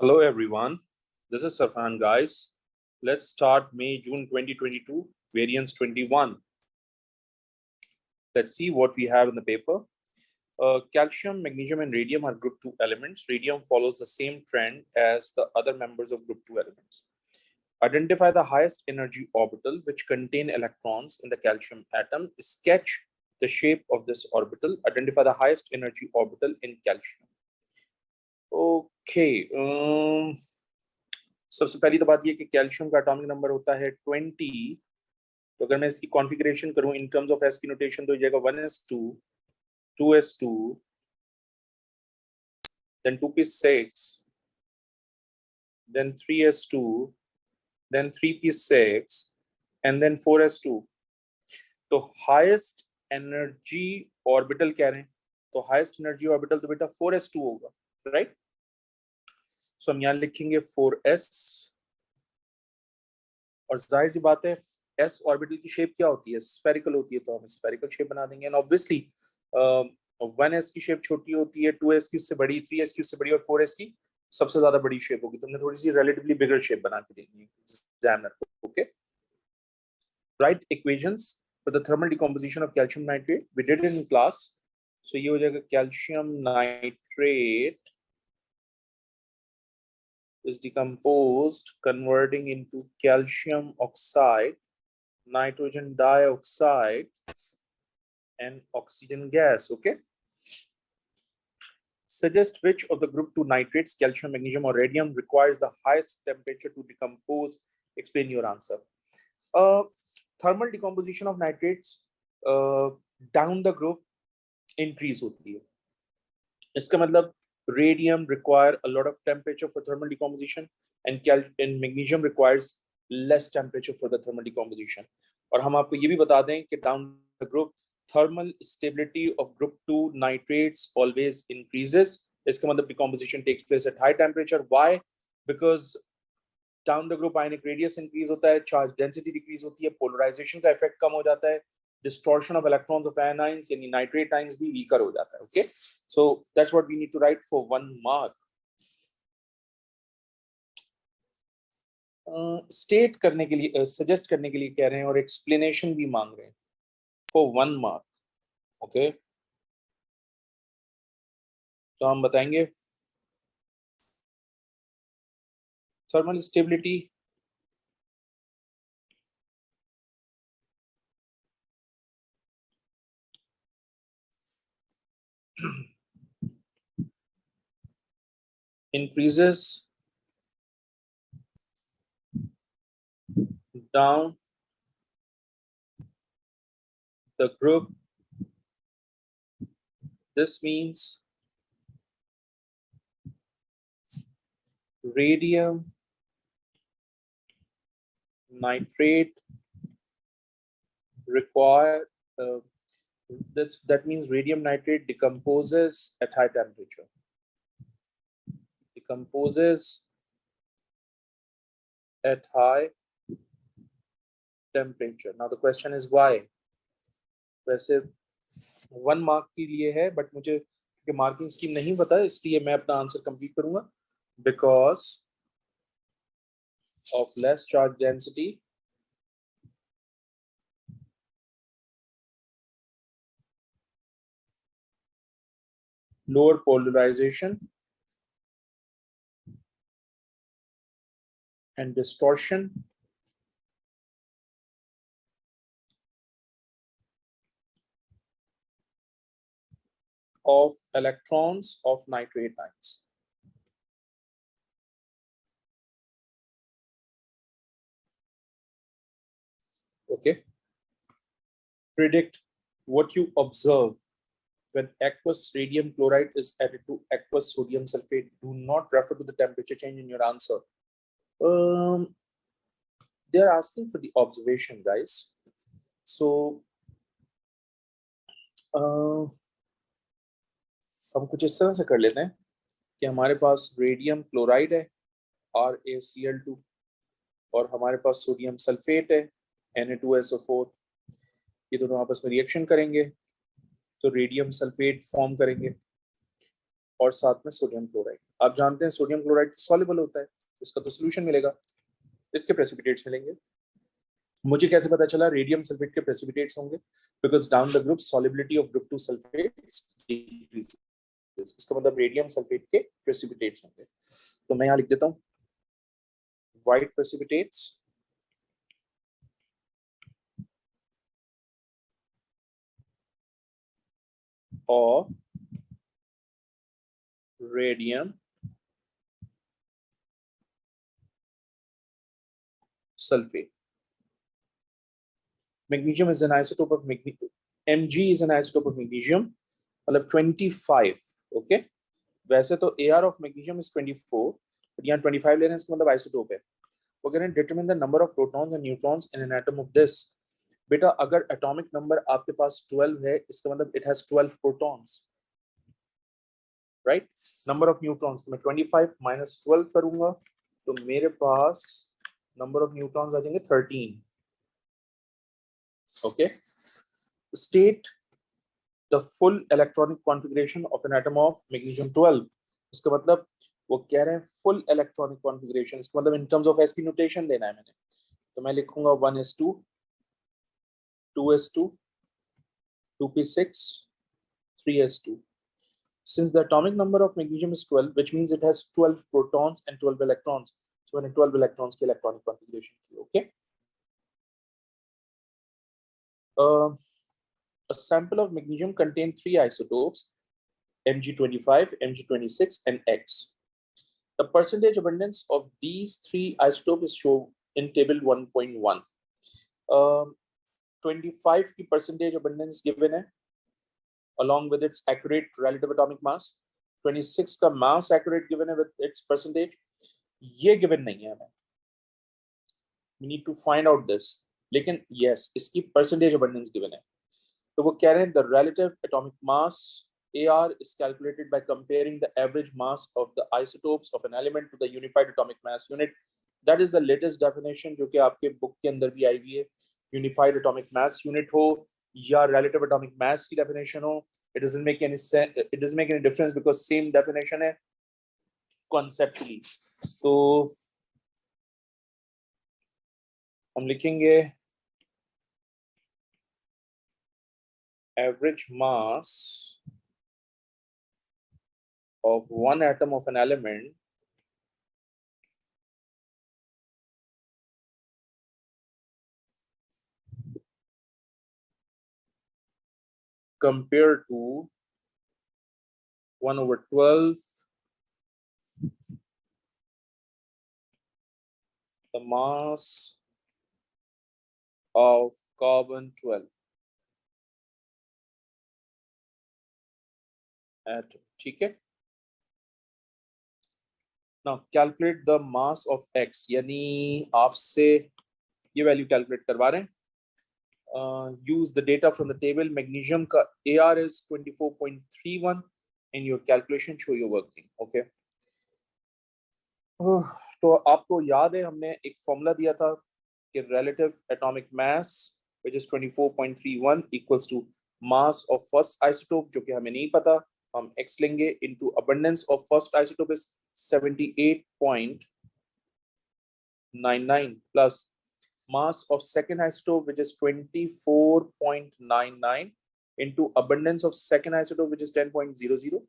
Hello everyone, this is Sarfan guys. Let's start May-June 2022, variance 21. Let's see what we have in the paper. Calcium, magnesium and radium are group 2 elements. Radium follows the same trend as the other members of group 2 elements. Identify the highest energy orbital which contain electrons in the calcium atom. Sketch the shape of this orbital. Identify the highest energy orbital in calcium. Okay. सबसे पहली तो बात ये कि calcium का atomic number होता है 20. तो अगर मैं इसकी कॉन्फ़िगरेशन करूं in terms of sp notation तो हो जाएगा 1s2 2s2 then 2p6 then 3s2 then 3p6 and then 4s2. तो हाईएस्ट एनर्जी ऑर्बिटल कह रहे हैं, तो हाईएस्ट एनर्जी ऑर्बिटल तो बेटा 4s2 होगा, राइट? सो हम यहाँ लिखेंगे 4s और जाहिर सी बात है s ऑर्बिटल की शेप क्या होती है, स्फेरिकल होती है, तो हम स्फेरिकल शेप बना देंगे। एंड ऑब्वियसली 1s की शेप छोटी होती है, 2s की उससे बड़ी, 3s की उससे बड़ी और 4s की सबसे ज्यादा बड़ी शेप होगी, तो हमने थोड़ी सी रिलेटिवली बिगर शेप बना के देनी है एग्जामिनर को। Okay, write equations for the thermal decomposition of calcium nitrate we did in class. So ये हो जाएगा calcium nitrate is decomposed converting into calcium oxide, nitrogen dioxide and oxygen gas. Okay, suggest which of the group 2 nitrates, calcium, magnesium or radium, requires the highest temperature to decompose. Explain your answer. Thermal decomposition of nitrates down the group increase होती है। इसका मतलब radium require a lot of temperature for thermal decomposition and magnesium requires less temperature for the thermal decomposition. और हम आपको ये भी बता दें कि down the group thermal stability of group 2 nitrates always increases. इसका मतलब decomposition takes place at high temperature. Why? Because down the group ionic radius increase होता है, charge density decrease होती है, polarization का effect कम हो जाता है, distortion of electrons of anions यानी nitrate ions भी weaker हो जाता है. Okay, so that's what we need to write for 1 mark. State करने के लिए, सजेस्ट करने के लिए कह रहे हैं और एक्सप्लेनेशन भी मांग रहे हैं for 1 mark. ओके, तो हम बताएंगे thermal stability increases down the group. This means radium nitrate require that means radium nitrate decomposes at high temperature. Decomposes at high temperature. Now the question is why? वैसे 1 mark के लिए है, but मुझे marking scheme नहीं पता है, इसलिए मैं अपना आंसर कंप्लीट करूंगा। Because of less charge density lower polarization and distortion of electrons of nitrate ions. Okay, predict what you observe when aqueous radium chloride is added to aqueous sodium sulfate. Do not refer to the temperature change in your answer. They are asking for the observation, guys. So हम कुछ इस तरह से कर लेते हैं कि हमारे पास रेडियम क्लोराइड है RaCl2 और हमारे पास सोडियम सल्फेट है Na2SO4. ये दोनों आपस में रिएक्शन करेंगे तो रेडियम सल्फेट फॉर्म करेंगे और साथ में सोडियम क्लोराइड. आप जानते हैं सोडियम क्लोराइड सॉल्युबल होता है, इसका तो सोल्यूशन मिलेगा, इसके प्रेसिपिटेट्स मिलेंगे। मुझे कैसे पता चला रेडियम सल्फेट के प्रेसिपिटेट्स होंगे? Because down the group solubility of group 2 sulphates decreases, इसका मतलब रेडियम सल्फेट के प्रेसिपिटेट्स होंगे। तो मैं यहाँ लिख देता हूँ white precipitates of radium sulfate. Magnesium is an isotope of magnesium. Mg is an isotope of magnesium, मतलब 25. Okay. वैसे तो AR of magnesium is 24, but यहाँ 25 ले रहे हैं, इसका मतलब isotope है। वो कह रहे हैं determine the number of protons and neutrons in an atom of this. बेटा अगर atomic number आपके पास 12 है, इसका मतलब it has 12 protons, right? Number of neutrons तो मैं 25 minus 12 करूंगा, तो मेरे पास number of neutrons आ जाएंगे 13. Okay. State the full electronic configuration of an atom of magnesium 12. इसका मतलब वो कह रहे हैं full electronic configuration, इसका मतलब in terms of sp notation लेना है मैंने, तो मैं लिखूंगा 1s2, 2s2, 2p6, 3s2. Since the atomic number of magnesium is 12, which means it has 12 protons and 12 electrons, so मैंने 12 electrons की electronic configuration की. Okay. A sample of magnesium contains 3 isotopes, Mg25, Mg26, and X. The percentage abundance of these 3 isotopes is shown in table 1.1. 25 की percentage abundance given है, along with its accurate relative atomic mass. 26 का mass accurate given है with its percentage. ये given नहीं है हमें. We need to find out this. लेकिन yes, इसकी percentage abundance given है. तो वो कह रहे हैं the relative atomic mass AR is calculated by comparing the average mass of the isotopes of an element to the unified atomic mass unit. That is the latest definition जो कि आपके book के अंदर भी आई हुई है. Unified atomic mass unit हो या relative atomic mass की definition हो, it doesn't make any sense. It doesn't make any difference because same definition है conceptually. तो हम लिखेंगे average mass of one atom of an element compared to 1/12 the mass of carbon 12 atom. ठीक है. Now calculate the mass of X, यानी आपसे ये value calculate करवा रहे हैं. Use the data from the table. Magnesium का AR is 24.31 and your calculation show your working. Okay. तो आपको याद है हमने एक फॉर्मूला दिया था कि relative atomic mass which is 24.31 equals to mass of first isotope, जो कि हमें नहीं पता, हम X लेंगे into abundance of first isotope is 78.99 plus mass of second isotope which is 24.99 into abundance of second isotope which is 10.00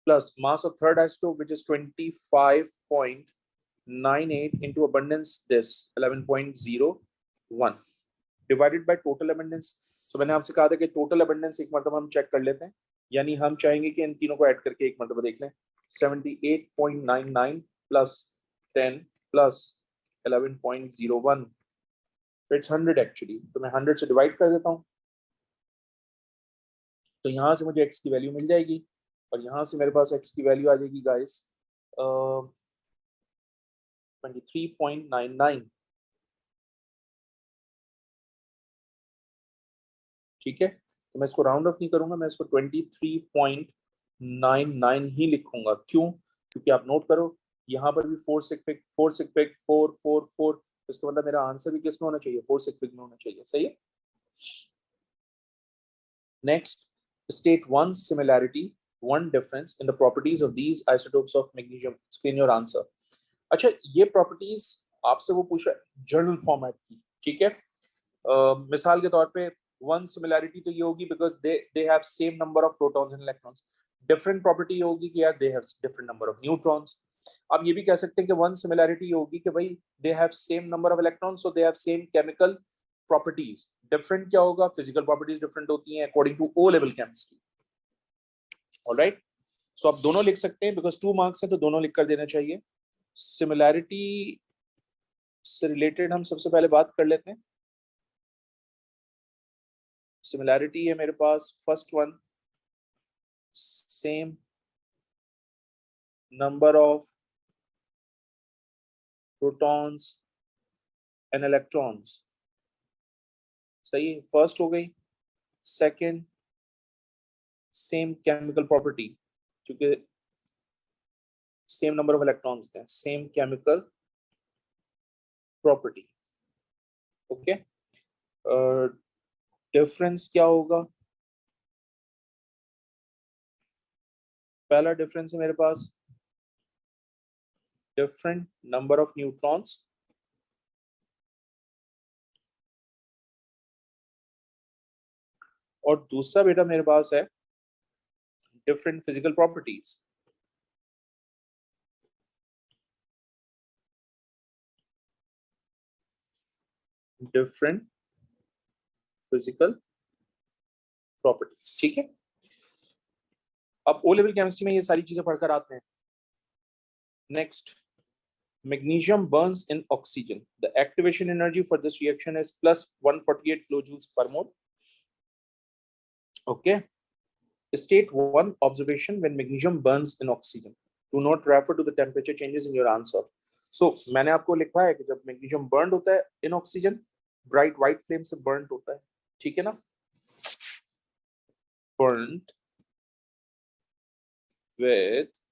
plus mass of third isotope which is 25.98 into abundance this 11.01 divided by total abundance. So मैंने आपसे कहा था कि total abundance एक मरतबा हम check कर लेते हैं, यानी हम चाहेंगे कि इन तीनों को ऐड करके एक मरतबा देख लें. 78.99 plus 10 plus 11.01, it's 100 एक्चुअली. तो मैं 100 से डिवाइड कर देता हूँ, तो यहाँ से मुझे x की वैल्यू मिल जाएगी और यहाँ से मेरे पास x की वैल्यू आ जाएगी गाइस 23.99. ठीक है. तो मैं इसको राउंड ऑफ नहीं करूंगा, मैं इसको 23.99 ही लिखूंगा. क्यों? क्योंकि आप नोट करो यहाँ पर भी 4 सिग्फिक 4 सिग्फिक 4 4 4, इसका मतलब मेरा आंसर भी किस में होना चाहिए? 4 सिग्फिक में होना चाहिए. सही है. Next, state one similarity one difference in the properties of these isotopes of magnesium. Explain your answer. अच्छा, ये properties आपसे वो पूछा जर्नल फॉर्मेट की, ठीक है? मिसाल के तौर पे वन सिमिलैरिटी तो ये होगी because they have same number of protons and electrons. Different property होगी कि यार they have different number of neutrons. आप ये भी कह सकते हैं कि वन सिमिलैरिटी होगी कि भाई they have same number of electrons, so they have same chemical properties. Different क्या होगा? फिजिकल प्रॉपर्टीज डिफरेंट होती हैं according to O level chemistry. Alright, so आप दोनों लिख सकते हैं बिकॉज 2 मार्क्स है तो दोनों लिख कर देना चाहिए. सिमिलैरिटी से रिलेटेड हम सबसे पहले बात कर लेते हैं. सिमिलैरिटी है मेरे पास first one, same number of protons and electrons. सही, फर्स्ट हो गई. सेकंड, सेम केमिकल प्रॉपर्टी, क्योंकि सेम नंबर ऑफ इलेक्ट्रॉन्स थे, same chemical property. Okay, difference क्या होगा? पहला डिफरेंस है मेरे पास डिफरेंट नंबर ऑफ न्यूट्रॉन्स, और दूसरा बेटा मेरे पास है different physical properties. Different physical properties, ठीक है. अब ओ लेवल केमिस्ट्री में ये सारी चीजें पढ़कर आते हैं. Next, magnesium burns in oxygen. The activation energy for this reaction is plus 148 kilojoules per mole. Okay, state one observation when magnesium burns in oxygen. Do not refer to the temperature changes in your answer. So मैंने आपको लिखा है कि जब magnesium burned होता है in oxygen, bright white flame से burnt होता है, ठीक है ना? Burnt with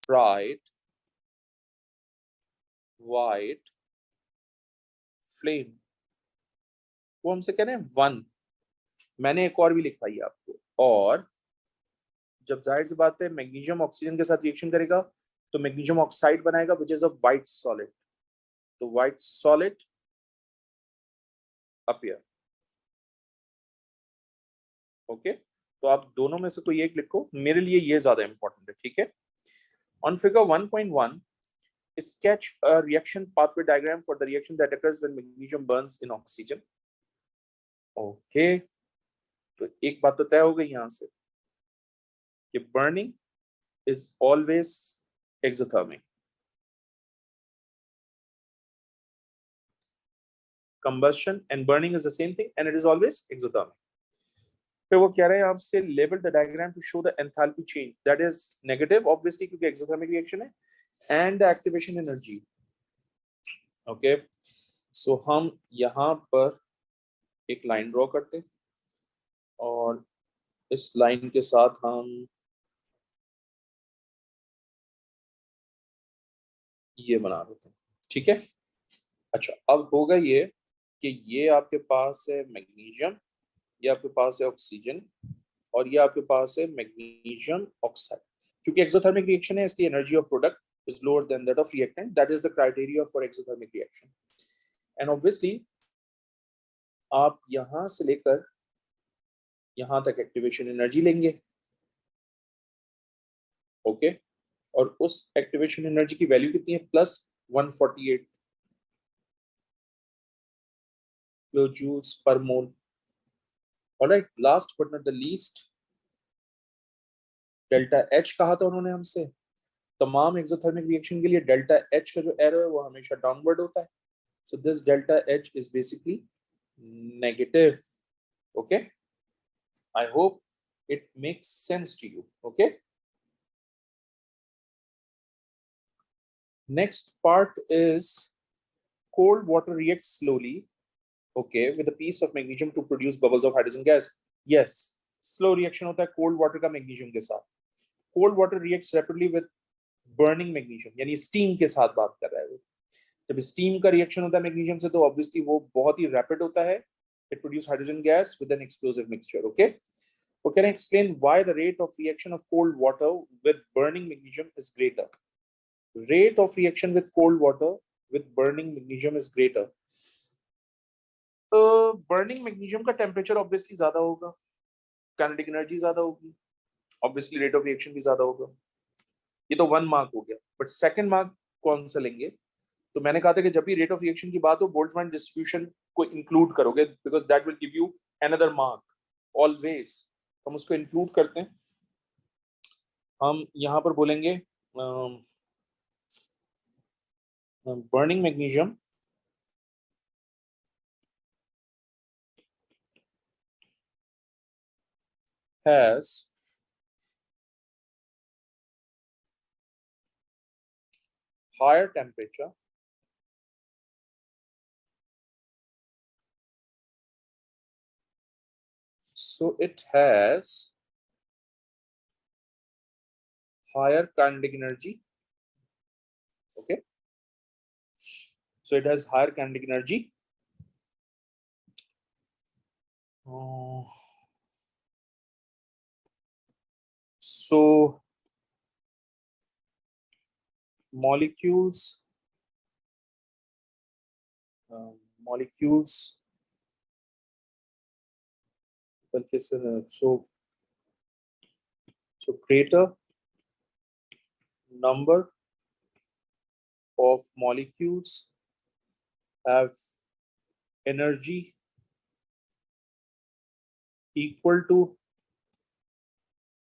bright white flame, वो हमसे कह रहे हैं 1. मैंने एक और भी लिखवाई है आपको. और जब जाहिर सी बात है मैग्नीशियम ऑक्सीजन के साथ रिएक्शन करेगा तो मैग्नीशियम ऑक्साइड बनाएगा which is a white solid. तो व्हाइट सॉलिड अपीयर. ओके, तो आप दोनों में से कोई एक लिखो, मेरे लिए ये ज्यादा इंपॉर्टेंट है, ठीक है. On figure 1.1 sketch a reaction pathway diagram for the reaction that occurs when magnesium burns in oxygen. Okay, तो एक बात तो तय हो गई यहां से कि burning is always exothermic. Combustion and burning is the same thing and it is always exothermic. फिर वो कह रहे हैं आपसे label the diagram to show the enthalpy change. That is negative obviously क्योंकि exothermic reaction है, and the activation energy. Okay, so हम यहाँ पर एक लाइन ड्रॉ करते हैं और इस लाइन के साथ हम ये बना देते हैं, ठीक है. अच्छा, अब होगा ये कि ये आपके पास है मैग्नीशियम, ये आपके पास है ऑक्सीजन, और ये आपके पास है मैग्नीशियम ऑक्साइड. क्योंकि एक्सोथर्मिक रिएक्शन है इसलिए energy of product is lower than that of reactant. That is the criteria for exothermic reaction. And obviously आप यहां से लेकर यहां तक एक्टिवेशन एनर्जी लेंगे. ओके, और उस एक्टिवेशन एनर्जी की वैल्यू कितनी है? Plus 148 kilojoules per mole. Alright, last but not the least, delta H कहा था उन्होंने हमसे. तमाम एक्सोथर्मिक रिएक्शन के लिए डेल्टा एच का जो एरो है वो हमेशा डाउनवर्ड होता है. So this delta H is basically negative. Okay, I hope it makes sense to you. Okay, next part is cold water reacts slowly, okay, with a piece of magnesium to produce bubbles of hydrogen gas. Yes, slow reaction होता है cold water का magnesium के साथ. Cold water reacts rapidly with burning magnesium, यानी steam के साथ बात कर रहा है. जब स्टीम का रिएक्शन होता है मैग्नीशियम से तो ऑब्वियसली वो बहुत ही रैपिड होता है. It produce hydrogen gas with an explosive mixture. Okay, Or can I explain why the rate of reaction of cold water with burning magnesium is greater? Rate of reaction with cold water with burning magnesium is greater. Burning magnesium का temperature obviously ज़्यादा होगा, kinetic energy ज़्यादा होगी, obviously rate of reaction भी ज़्यादा होगा. ये तो 1 मार्क हो गया. But second mark कौन सा लेंगे? तो मैंने कहा था कि जब भी रेट ऑफ रिएक्शन की बात हो बोल्ट्जमैन डिस्ट्रीब्यूशन को इंक्लूड करोगे because that will give you another mark always. हम उसको इंक्लूड करते हैं. हम यहाँ पर बोलेंगे burning magnesium has higher temperature so it has higher kinetic energy. Okay, so it has higher kinetic energy. So molecules so greater number of molecules have energy equal to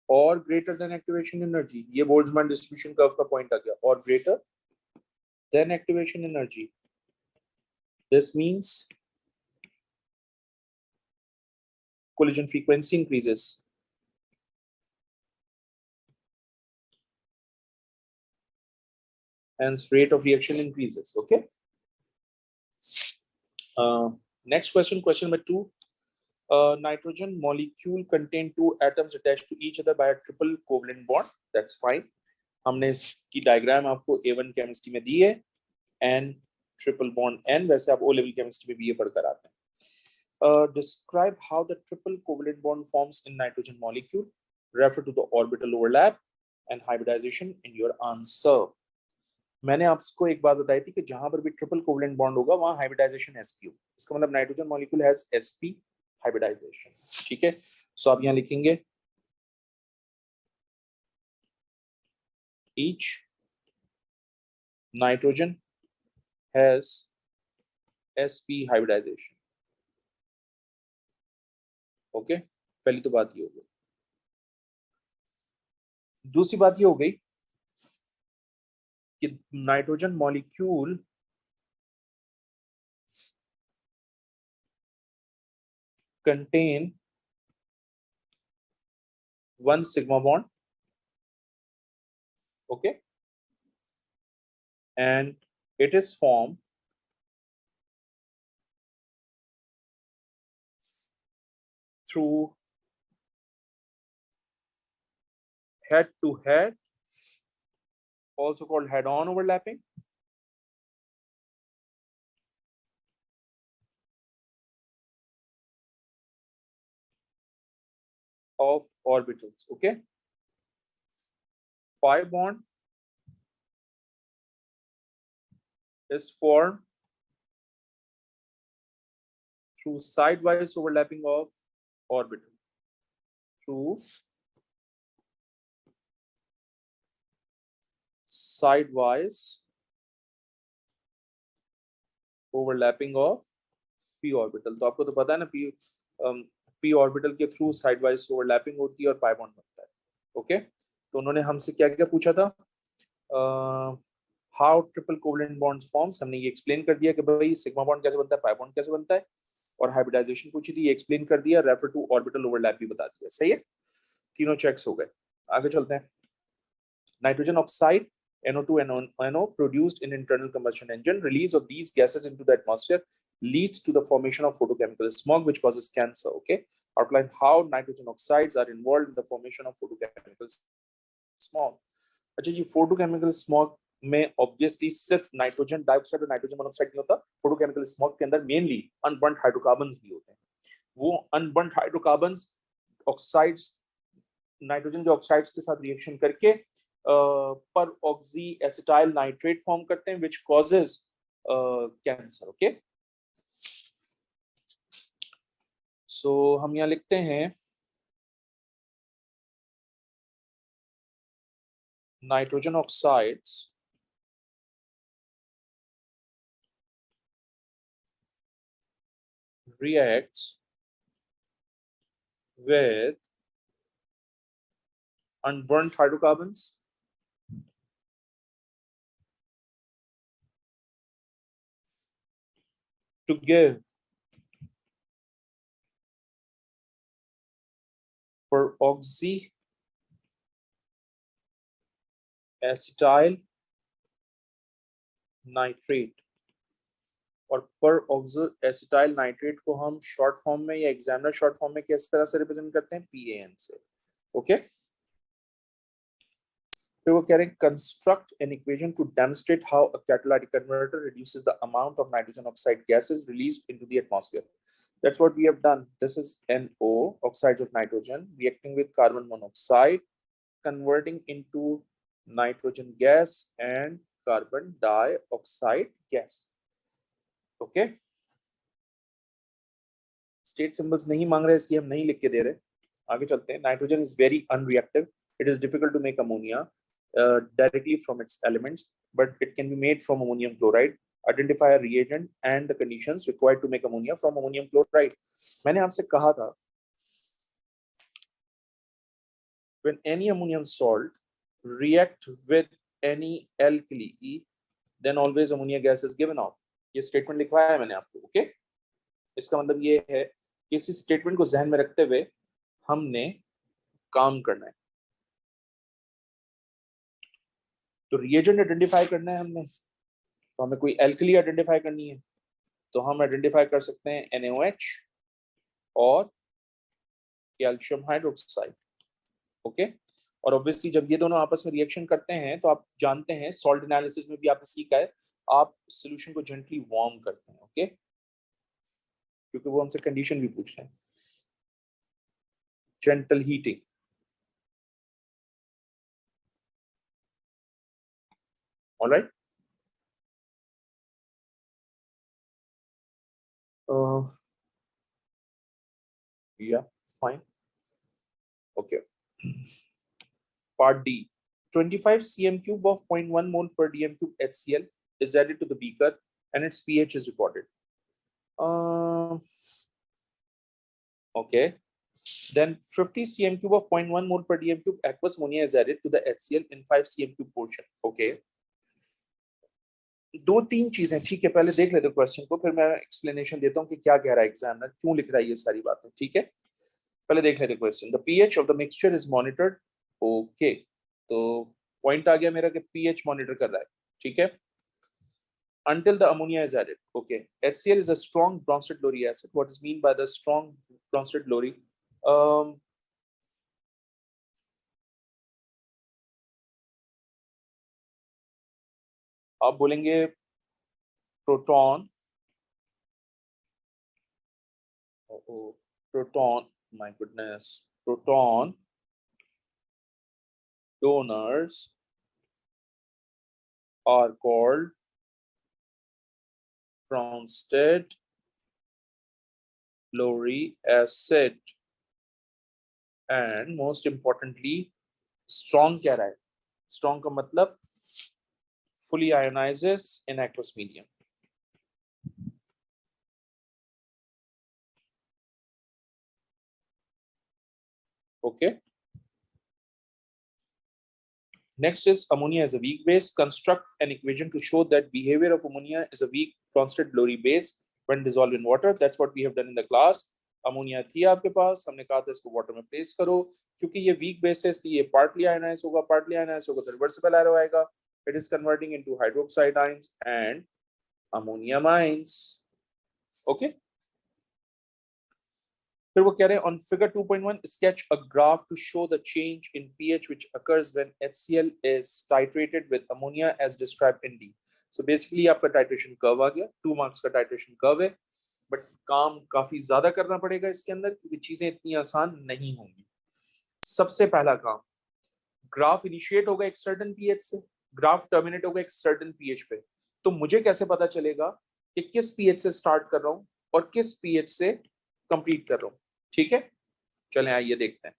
or greater than activation energy. ये Boltzmann distribution curve का point आ गया. और greater than activation energy. This means collision frequency increases. Hence rate of reaction increases. Okay. Next question, question number 2. Nitrogen molecule contain 2 atoms attached to each other by a triple covalent bond. That's fine. हमने इसकी diagram आपको A1 chemistry में दी है. N triple bond N. वैसे आप O level chemistry में भी ये पढ़कर आते हैं. Describe how the triple covalent bond forms in nitrogen molecule. Refer to the orbital overlap and hybridization in your answer. मैंने आपको एक बात बताई थी कि जहां पर भी ट्रिपल कोवलेंट बॉन्ड होगा वहां हाइब्रिडाइजेशन sp. इसका मतलब nitrogen molecule has sp hybridisation. ठीक है. सो आप यहां लिखेंगे each nitrogen has sp hybridization. Okay. पहली तो बात ये हो गई. दूसरी बात ये हो गई कि nitrogen molecule contain 1 sigma bond. Okay, and it is formed through head to head, also called head on overlapping, of orbitals. Okay, pi bond is formed through sidewise overlapping of orbital. Through sidewise overlapping of p orbital. तो आपको तो पता है ना p orbital के through sidewise overlapping होती है और pi bond बनता है. ओके. तो उन्होंने हमसे क्या क्या पूछा था? How triple covalent bonds forms. हमने ये एक्सप्लेन कर दिया कि भाई सिग्मा बॉन्ड कैसे बनता है, पाई बॉन्ड कैसे बनता है, और हाइब्रिडाइजेशन पूछी थी, ये एक्सप्लेन कर दिया. रेफर टू ऑर्बिटल ओवरलैप भी बता दिया. सही है. तीनों चेक्स हो गए. आगे चलते हैं. Nitrogen oxide NO2 and NO produced in internal combustion engine. Release of these gases into the atmosphere leads to the formation of photochemical smog which causes cancer. Okay, outline how nitrogen oxides are involved in the formation of photochemical smog. अच्छा, ये photochemical smog में obviously सिर्फ nitrogen dioxide और nitrogen monoxide नहीं होता. Photochemical smog के अंदर mainly unburned hydrocarbons भी होते हैं. वो अनबर्न्ड हाइड्रोकार्बन्स ऑक्साइड्स, नाइट्रोजन के ऑक्साइड्स के साथ रिएक्शन करके पर ऑक्सी एसिटाइल नाइट्रेट फॉर्म करते हैं, विच कॉजेज कैंसर। ओके, सो हम यहाँ लिखते हैं nitrogen oxides reacts with unburnt hydrocarbons to give peroxy acetyl nitrate. और पर ऑक्सो एसिटाइल नाइट्रेट को हम शॉर्ट फॉर्म में या एग्जामिनर शॉर्ट फॉर्म में किस तरह से रिप्रेजेंट करते हैं, PAN से। ओके, फिर वो कह रहे हैं construct an equation to demonstrate how a catalytic converter reduces the amount of nitrogen oxide gases released into the atmosphere. That's what we have done. This is NO, oxides of nitrogen, reacting with carbon monoxide, converting into nitrogen gas and carbon dioxide gas. Okay, state symbols नहीं मांग रहे इसलिए हम नहीं लिख के दे रहे। आगे चलते हैं। Nitrogen is very unreactive, it is difficult to make ammonia directly from its elements, but it can be made from ammonium chloride. Identify a reagent and the conditions required to make ammonia from ammonium chloride. मैंने आपसे कहा था when any ammonium salt react with any alkali, then always ammonia gas is given out. ये statement लिखवाया है मैंने आपको। Okay, इसका मतलब ये है कि इसी स्टेटमेंट को ध्यान में रखते हुए हमने काम करना है। तो रिएजेंट आइडेंटिफाई करना है हमने, तो हमें कोई एल्कली आइडेंटिफाई करनी है, तो हम आइडेंटिफाई कर सकते हैं NaOH और कैल्शियम हाइड्रोक्साइड। ओके, और ऑब्वियसली जब ये दोनों आपस में रिएक्शन करते हैं तो आप जानते हैं सॉल्ट एनालिसिस में भी आपने सीखा है, आप सॉल्यूशन को जेंटली वार्म करते हैं। ओके, क्योंकि वो हमसे कंडीशन भी पूछते हैं, gentle heating. Alright, yeah, fine. Okay. Part D. 25 cm cube of 0.1 mole per dm cube HCl is added to the beaker and its pH is recorded. Okay. Then 50 cm cube of 0.1 mole per dm cube aqueous ammonia is added to the HCl in 5 cm cube portion. Okay. दो तीन चीजें, ठीक है, पहले देख लेते question को, फिर मैं एक्सप्लेनेशन देता हूँ कि क्या कह रहा है एग्जामिनर, क्यों लिख रहा है ये सारी बातें। ठीक है, पहले देख लेते question. The pH of the mixture is monitored. Okay, तो पॉइंट आ गया मेरा कि पीएच मॉनिटर कर रहा है। ठीक है, until the ammonia is added. Okay, HCl is a strong bronzed-lowry acid. What is mean by the strong bronzed-lowry? आप बोलेंगे proton, proton, my goodness, proton donors are called Bronsted-Lowry acid, and most importantly strong क्या रहा है, strong का मतलब fully ionizes in aqueous medium. Okay, next is ammonia is a weak base. Construct an equation to show that behavior of ammonia is a weak Bronsted-Lowry base when dissolved in water. That's what we have done in the class. Ammonia थी आपके पास, हमने कहा था इसको water में place करो, क्योंकि ये वीक बेस है इसलिए ये पार्टली आयनाइज होगा, पार्टली आयनाइज होगा तो रिवर्सिबल एरो आएगा। It is converting into hydroxide ions and ammonium ions. Okay, फिर वो कह रहे हैं on figure 2.1 sketch a graph to show the change in pH which occurs when HCl is titrated with ammonia as described in D. So basically आपका titration curve आ गया, 2 marks का titration curve है। बट काम काफी ज्यादा करना पड़ेगा इसके अंदर, क्योंकि चीजें इतनी आसान नहीं होंगी। सबसे पहला काम, ग्राफ इनिशिएट होगा एक सर्टेन पीएच से, ग्राफ टर्मिनेट होगा एक सर्टेन पीएच पे। तो मुझे कैसे पता चलेगा कि किस पीएच से स्टार्ट कर रहा हूं और किस पीएच से कंप्लीट कर रहा हूं? ठीक है, चलें आइए देखते हैं।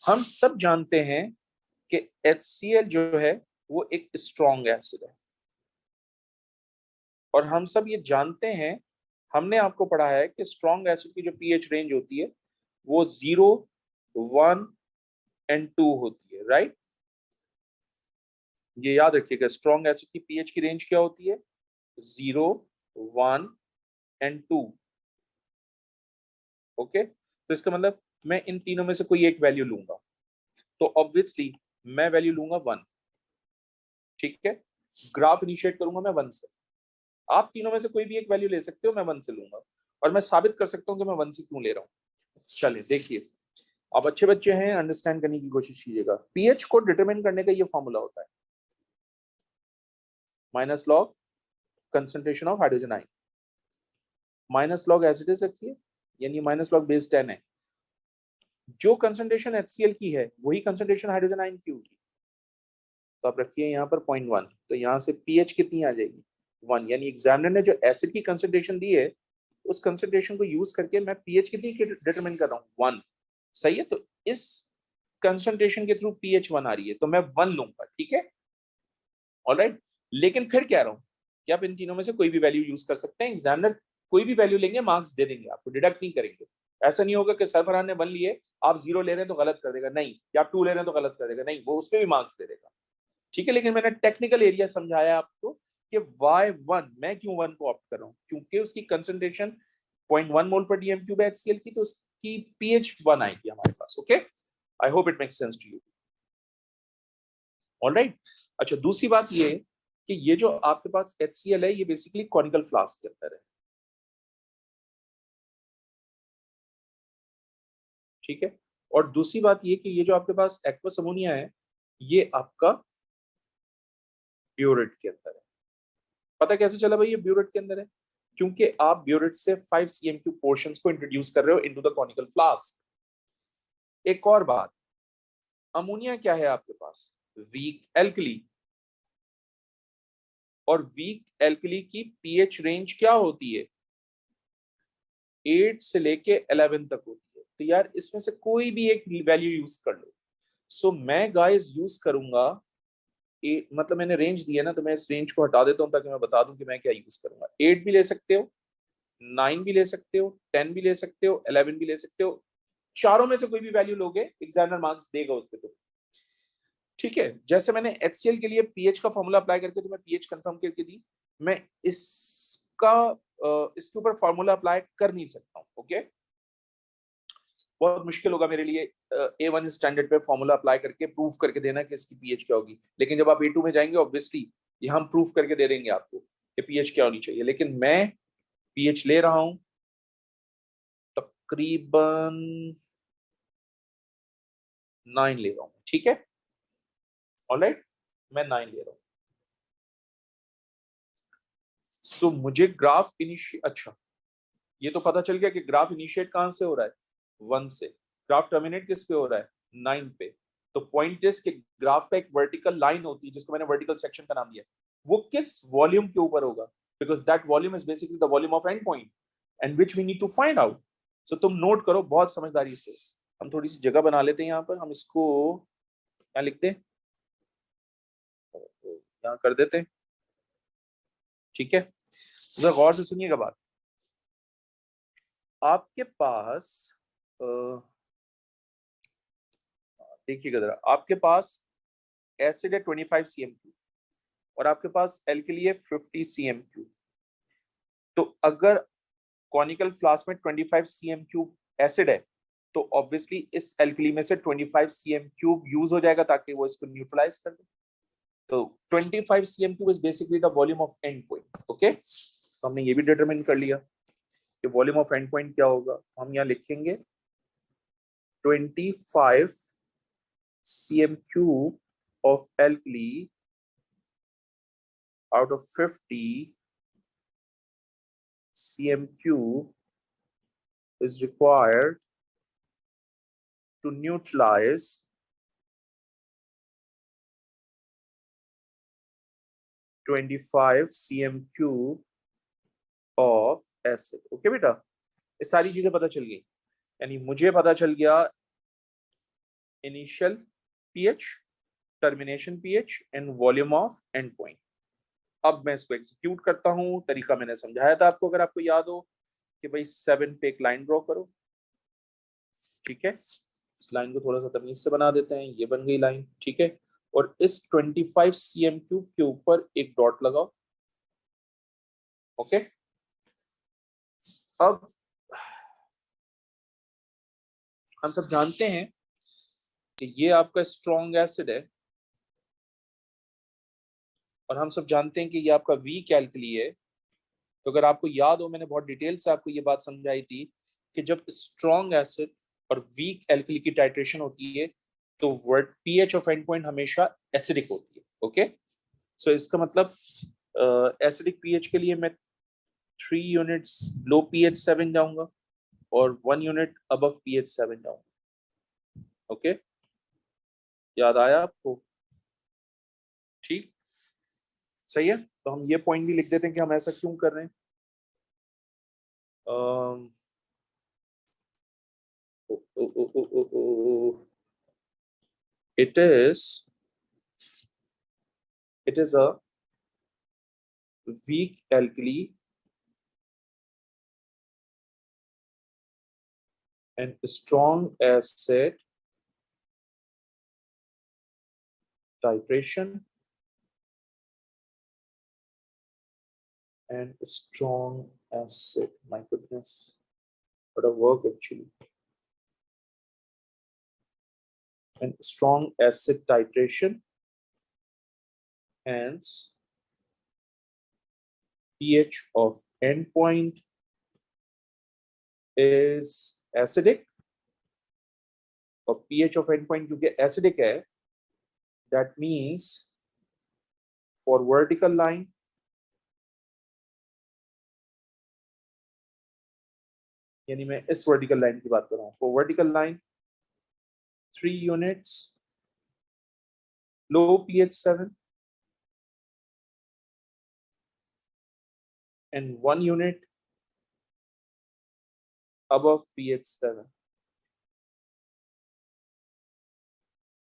हम सब जानते हैं कि HCl जो है वो एक स्ट्रॉन्ग एसिड है, और हम सब ये जानते हैं, हमने आपको पढ़ा है कि स्ट्रॉन्ग एसिड की जो पीएच रेंज होती है वो 0, 1 एंड 2 होती है, राइट? ये याद रखिएगा, स्ट्रॉन्ग एसिड की पीएच की रेंज क्या होती है? 0, 1 एंड 2। ओके, तो इसका मतलब मैं इन तीनों में से कोई एक वैल्यू लूंगा, तो ऑब्वियसली मैं वैल्यू लूंगा 1। ठीक है, ग्राफ इनिशिएट करूंगा मैं 1 से। आप तीनों में से कोई भी एक वैल्यू ले सकते हो, मैं 1 से लूंगा, और मैं साबित कर सकता हूं कि मैं 1 से क्यों ले रहा हूं। चलिए देखिए, आप अच्छे बच्चे हैं, अंडरस्टैंड करने की कोशिश कीजिएगा। पीएच को डिटरमाइन करने का ये फॉर्मूला होता है, minus log concentration of hydrogen ion, minus log as it is रखिए, यानी माइनस लॉग बेस 10 है। जो कंसंट्रेशन HCl की है वही कंसंट्रेशन हाइड्रोजन आयन की होगी, तो आप रखिए यहाँ पर 0.1, तो यहाँ से पीएच कितनी आ जाएगी? 1। यानी एग्जामिनर ने जो एसिड की कंसंट्रेशन दी है, उस कंसंट्रेशन को यूज करके मैं पीएच कितनी डिटरमाइन कर रहा हूँ? 1। सही है, तो इस कंसंट्रेशन के थ्रू पीएच 1 आ रही है, तो मैं 1 लूंगा। ठीक है, ऑलराइट। लेकिन फिर कह रहा हूँ कि आप इन तीनों में से कोई भी वैल्यू यूज कर सकते हैं, एग्जामिनर कोई भी वैल्यू लेंगे, मार्क्स दे देंगे आपको, डिडक्ट नहीं करेंगे। ऐसा नहीं होगा कि सरफरान ने 1 लिए, आप 0 ले रहे हैं तो गलत कर देगा, नहीं, या आप 2 ले रहे हैं तो गलत कर देगा, नहीं, वो उसमें भी मार्क्स दे देगा। ठीक है, लेकिन मैंने टेक्निकल एरिया समझाया आपको कि वाई 1, मैं क्यों 1 को ऑप्ट कर रहा हूँ, क्योंकि उसकी कंसंट्रेशन 0.1 मोल पर डीएम क्यूब HCl की, तो उसकी पीएच 1 आएगी हमारे पास। Okay, I hope it makes sense to you. Alright, अच्छा, दूसरी बात ये कि ये जो आपके पास HCl है, ये बेसिकली कॉनिकल फ्लास्क के अंदर है। ठीक है, और दूसरी बात ये कि ये जो आपके पास एक्वस अमोनिया है, ये आपका ब्यूरेट के अंदर है। पता कैसे चला भाई ये ब्यूरेट के अंदर है? क्योंकि आप ब्यूरेट से 5 CM3 पोर्शंस को इंट्रोड्यूस कर रहे हो इनटू द कॉनिकल फ्लास्क। एक और बात, अमोनिया क्या है आपके पास? वीक एल्कली, और वीक एल्कली की पीएच रेंज क्या होती है? 8 से लेके 11 तक होती है। तो यार इसमें से कोई भी एक वैल्यू यूज कर लो। सो मैं गाइस यूज करूंगा, मतलब मैंने रेंज दिया ना, तो मैं इस रेंज को हटा देता हूं ताकि मैं बता दूं कि मैं क्या यूज करूंगा। 8 भी ले सकते हो, 9 भी ले सकते हो, 10 भी ले सकते हो, 11 भी ले सकते हो। चारों में से कोई भी वैल्यू लोगे, एग्जामिनर मार्क्स देगा उस पर। तो ठीक है, जैसे मैंने HCl के लिए पीएच का फॉर्मूला अप्लाई करके तुम्हें पीएच कंफर्म करके दी, मैं इसका इसके ऊपर फॉर्मूला अप्लाई कर नहीं सकता हूँ। ओके, बहुत मुश्किल होगा मेरे लिए A1 स्टैंडर्ड पे फॉर्मूला अप्लाई करके प्रूफ करके देना कि इसकी पीएच क्या होगी। लेकिन जब आप A2 में जाएंगे, ऑब्वियसली ये हम प्रूफ करके दे देंगे आपको कि पीएच क्या होनी चाहिए। लेकिन मैं पीएच ले रहा हूं तकरीबन 9 ले रहा हूं। ठीक है, ऑलराइट, मैं 9 ले रहा हूं। सो मुझे ग्राफ इनिशिएट, अच्छा, ये तो पता चल गया कि ग्राफ इनिशिएट कहां से हो रहा है? 1 से। ग्राफ टर्मिनेट किस पे हो रहा है? 9 पे। तो पॉइंट इज कि ग्राफ का एक वर्टिकल लाइन होती है जिसको मैंने वर्टिकल सेक्शन का नाम दिया, वो किस वॉल्यूम के ऊपर होगा? Because that volume is basically the volume of end point and which we need to find out. So तुम नोट करो बहुत समझदारी से। हम थोड़ी सी जगह बना लेते हैं यहाँ पर, हम इसको क्या लिखते हैं, यहाँ कर देते हैं। ठीक है, जरा गौर से सुनिएगा बात। आपके पास देखिएगा जरा, आपके पास एसिड है 25 CM3 और आपके पास एल्कली है 50 CM3। तो अगर कॉनिकल फ्लास्क में 25 CM3 एसिड है, तो ऑब्वियसली इस एल्कली में से 25 CM3 यूज हो जाएगा ताकि वो इसको न्यूट्रलाइज कर दे। तो 25 CM3 is basically the volume of end point. Okay, तो हमने ये भी डिटरमिन कर लिया कि वॉल्यूम ऑफ एंड पॉइंट क्या होगा। हम यहाँ लिखेंगे 25 CM3 of alkali out of 50 CMQ is required to neutralize 25 CMQ of acid. Okay बेटा, ये सारी चीजें पता चल गई। यानी मुझे पता चल गया initial pH, termination pH and volume of end point. अब मैं इसको एग्जीक्यूट करता हूं। तरीका मैंने समझाया था आपको, अगर आपको याद हो, कि भाई 7 पे एक लाइन ड्रॉ करो। ठीक है, इस लाइन को थोड़ा सा तमीज से बना देते हैं। ये बन गई लाइन। ठीक है, और इस 25 CMQ के ऊपर एक डॉट लगाओ। ओके, अब हम सब जानते हैं कि ये आपका स्ट्रॉन्ग एसिड है, और हम सब जानते हैं कि ये आपका वीक एल्कली है। तो अगर आपको याद हो, मैंने बहुत डिटेल से आपको ये बात समझाई थी कि जब स्ट्रॉन्ग एसिड और वीक एल्कली की टाइट्रेशन होती है तो word pH of end point हमेशा एसिडिक होती है। ओके, सो इसका मतलब एसिडिक पीएच के लिए मैं 3 यूनिट्स लो पीएच 7 जाऊंगा और 1 यूनिट अबव पीएच 7 जाऊंगा। ओके, याद आया आपको? ठीक, सही है। तो हम ये पॉइंट भी लिख देते हैं कि हम ऐसा क्यों कर रहे हैं। it is a weak alkali and strong acid titration and strong acid, my goodness, what a work actually, and strong acid titration, hence pH of endpoint is acidic, और pH of endpoint क्योंकि acidic है, that means for vertical line यानी मैं इस vertical line की बात कर रहा हूँ, for vertical line 3 units low pH 7 and 1 unit above pH 7.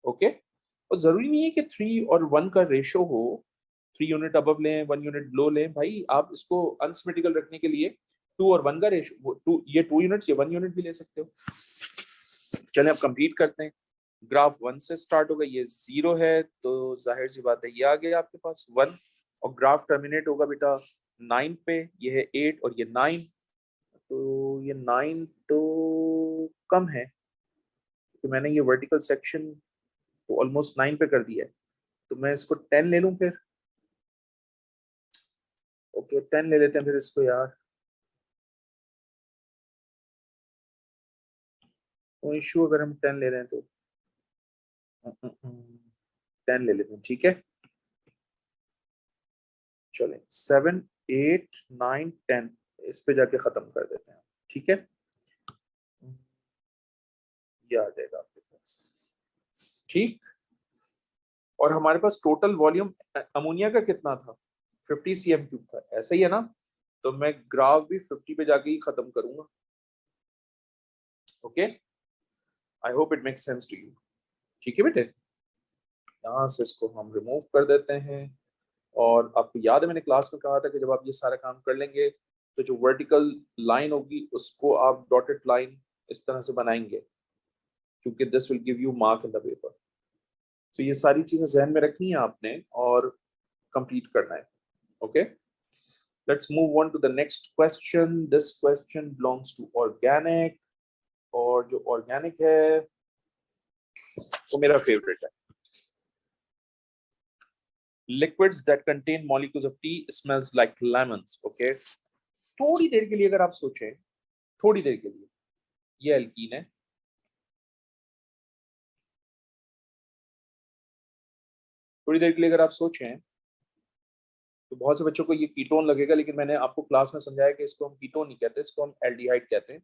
Okay, और जरूरी नहीं है कि 3 और 1 का रेशो हो, 3 यूनिट अबव लें 1 यूनिट लो लें। भाई आप इसको अनसिमेट्रिकल रखने के लिए 2 और 1 का रेशो, ये 2 यूनिट्स ये 1 यूनिट भी ले सकते हो। चलें अब कंप्लीट करते हैं। ग्राफ 1 से स्टार्ट होगा, ये 0 है तो जाहिर सी बात है ये आ गया आपके पास 1, और ग्राफ टर्मिनेट होगा बेटा 9 पे, ये है 8 और ये 9, तो ये 9 तो कम है, तो मैंने ये वर्टिकल सेक्शन तो ऑलमोस्ट 9 पे कर दिया है, तो मैं इसको 10 ले लूं फिर। ओके, 10 ले लेते हैं फिर इसको यार, तो इशू अगर हम 10 ले रहे हैं तो 10 ले लेते हैं। ठीक है, चलें 7 8 9 10 इस पे जाके खत्म कर देते हैं। ठीक है, ये आ जाएगा आपके पास। ठीक, और हमारे पास टोटल वॉल्यूम अमोनिया का कितना था? 50 CM³ था, ऐसा ही है ना? तो मैं ग्राफ भी 50 पे जाके ही खत्म करूंगा। Okay, I hope it makes sense to you. ठीक है बेटे, यहाँ से इसको हम रिमूव कर देते हैं। और आपको याद है मैंने क्लास में कहा था कि जब आप ये सारा काम कर लेंगे तो जो वर्टिकल लाइन होगी उसको आप डॉटेड लाइन इस तरह से बनाएंगे, क्योंकि this will give you mark in the paper. तो ये सारी चीजें जहन में रखनी है आपने और कंप्लीट करना है। Okay, let's move on to the next question. This question belongs to organic, और जो ऑर्गेनिक है वो मेरा फेवरेट है। Liquids that contain molecules of tea smells like lemons. Okay, थोड़ी देर के लिए अगर आप सोचें, थोड़ी देर के लिए, ये एल्कीन है, थोड़ी देर के लिए अगर आप सोचें तो बहुत से बच्चों को ये कीटोन लगेगा, लेकिन मैंने आपको क्लास में समझाया कि इसको हम कीटोन नहीं कहते, इसको हम एल्डिहाइड कहते हैं।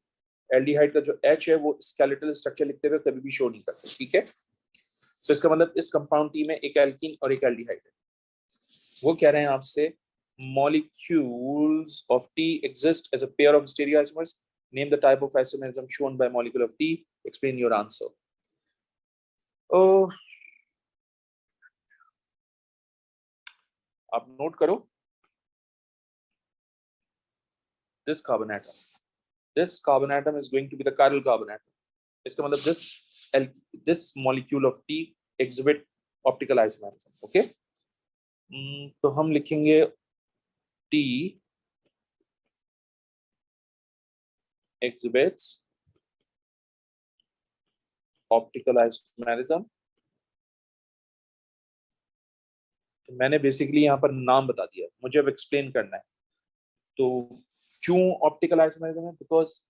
एल्डिहाइड का जो H है वो स्केलेटल स्ट्रक्चर लिखते हुए कभी भी शो नहीं करते, ठीक है। तो इसका मतलब इस कंपाउंड टी में एक एल्कीन और एक एल्डिहाइड है। वो कह रहे हैं आपसे molecules of T exist as a pair of stereoisomers. Name the type of isomerism shown by molecule of T. Explain your answer. आप नोट करो, this carbon atom is going to be the chiral carbon atom. इसका मतलब this molecule of T exhibit optical isomerism. Okay, तो हम लिखेंगे T exhibits optical isomerism. तो मैंने basically यहाँ पर नाम बता दिया, मुझे अब एक्सप्लेन करना है। तो क्यों ऑप्टिकल आइसोमेरिज्म है? बिकॉज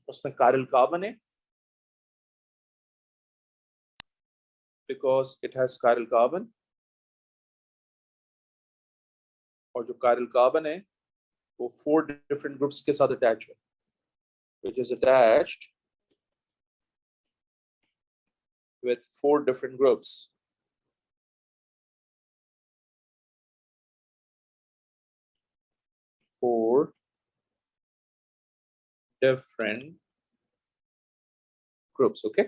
उसमें कायरल कार्बन है, because it has chiral carbon, और जो कायरल कार्बन है वो 4 डिफरेंट ग्रुप्स के साथ अटैच है, which is attached with 4 different groups. Four different groups. Okay.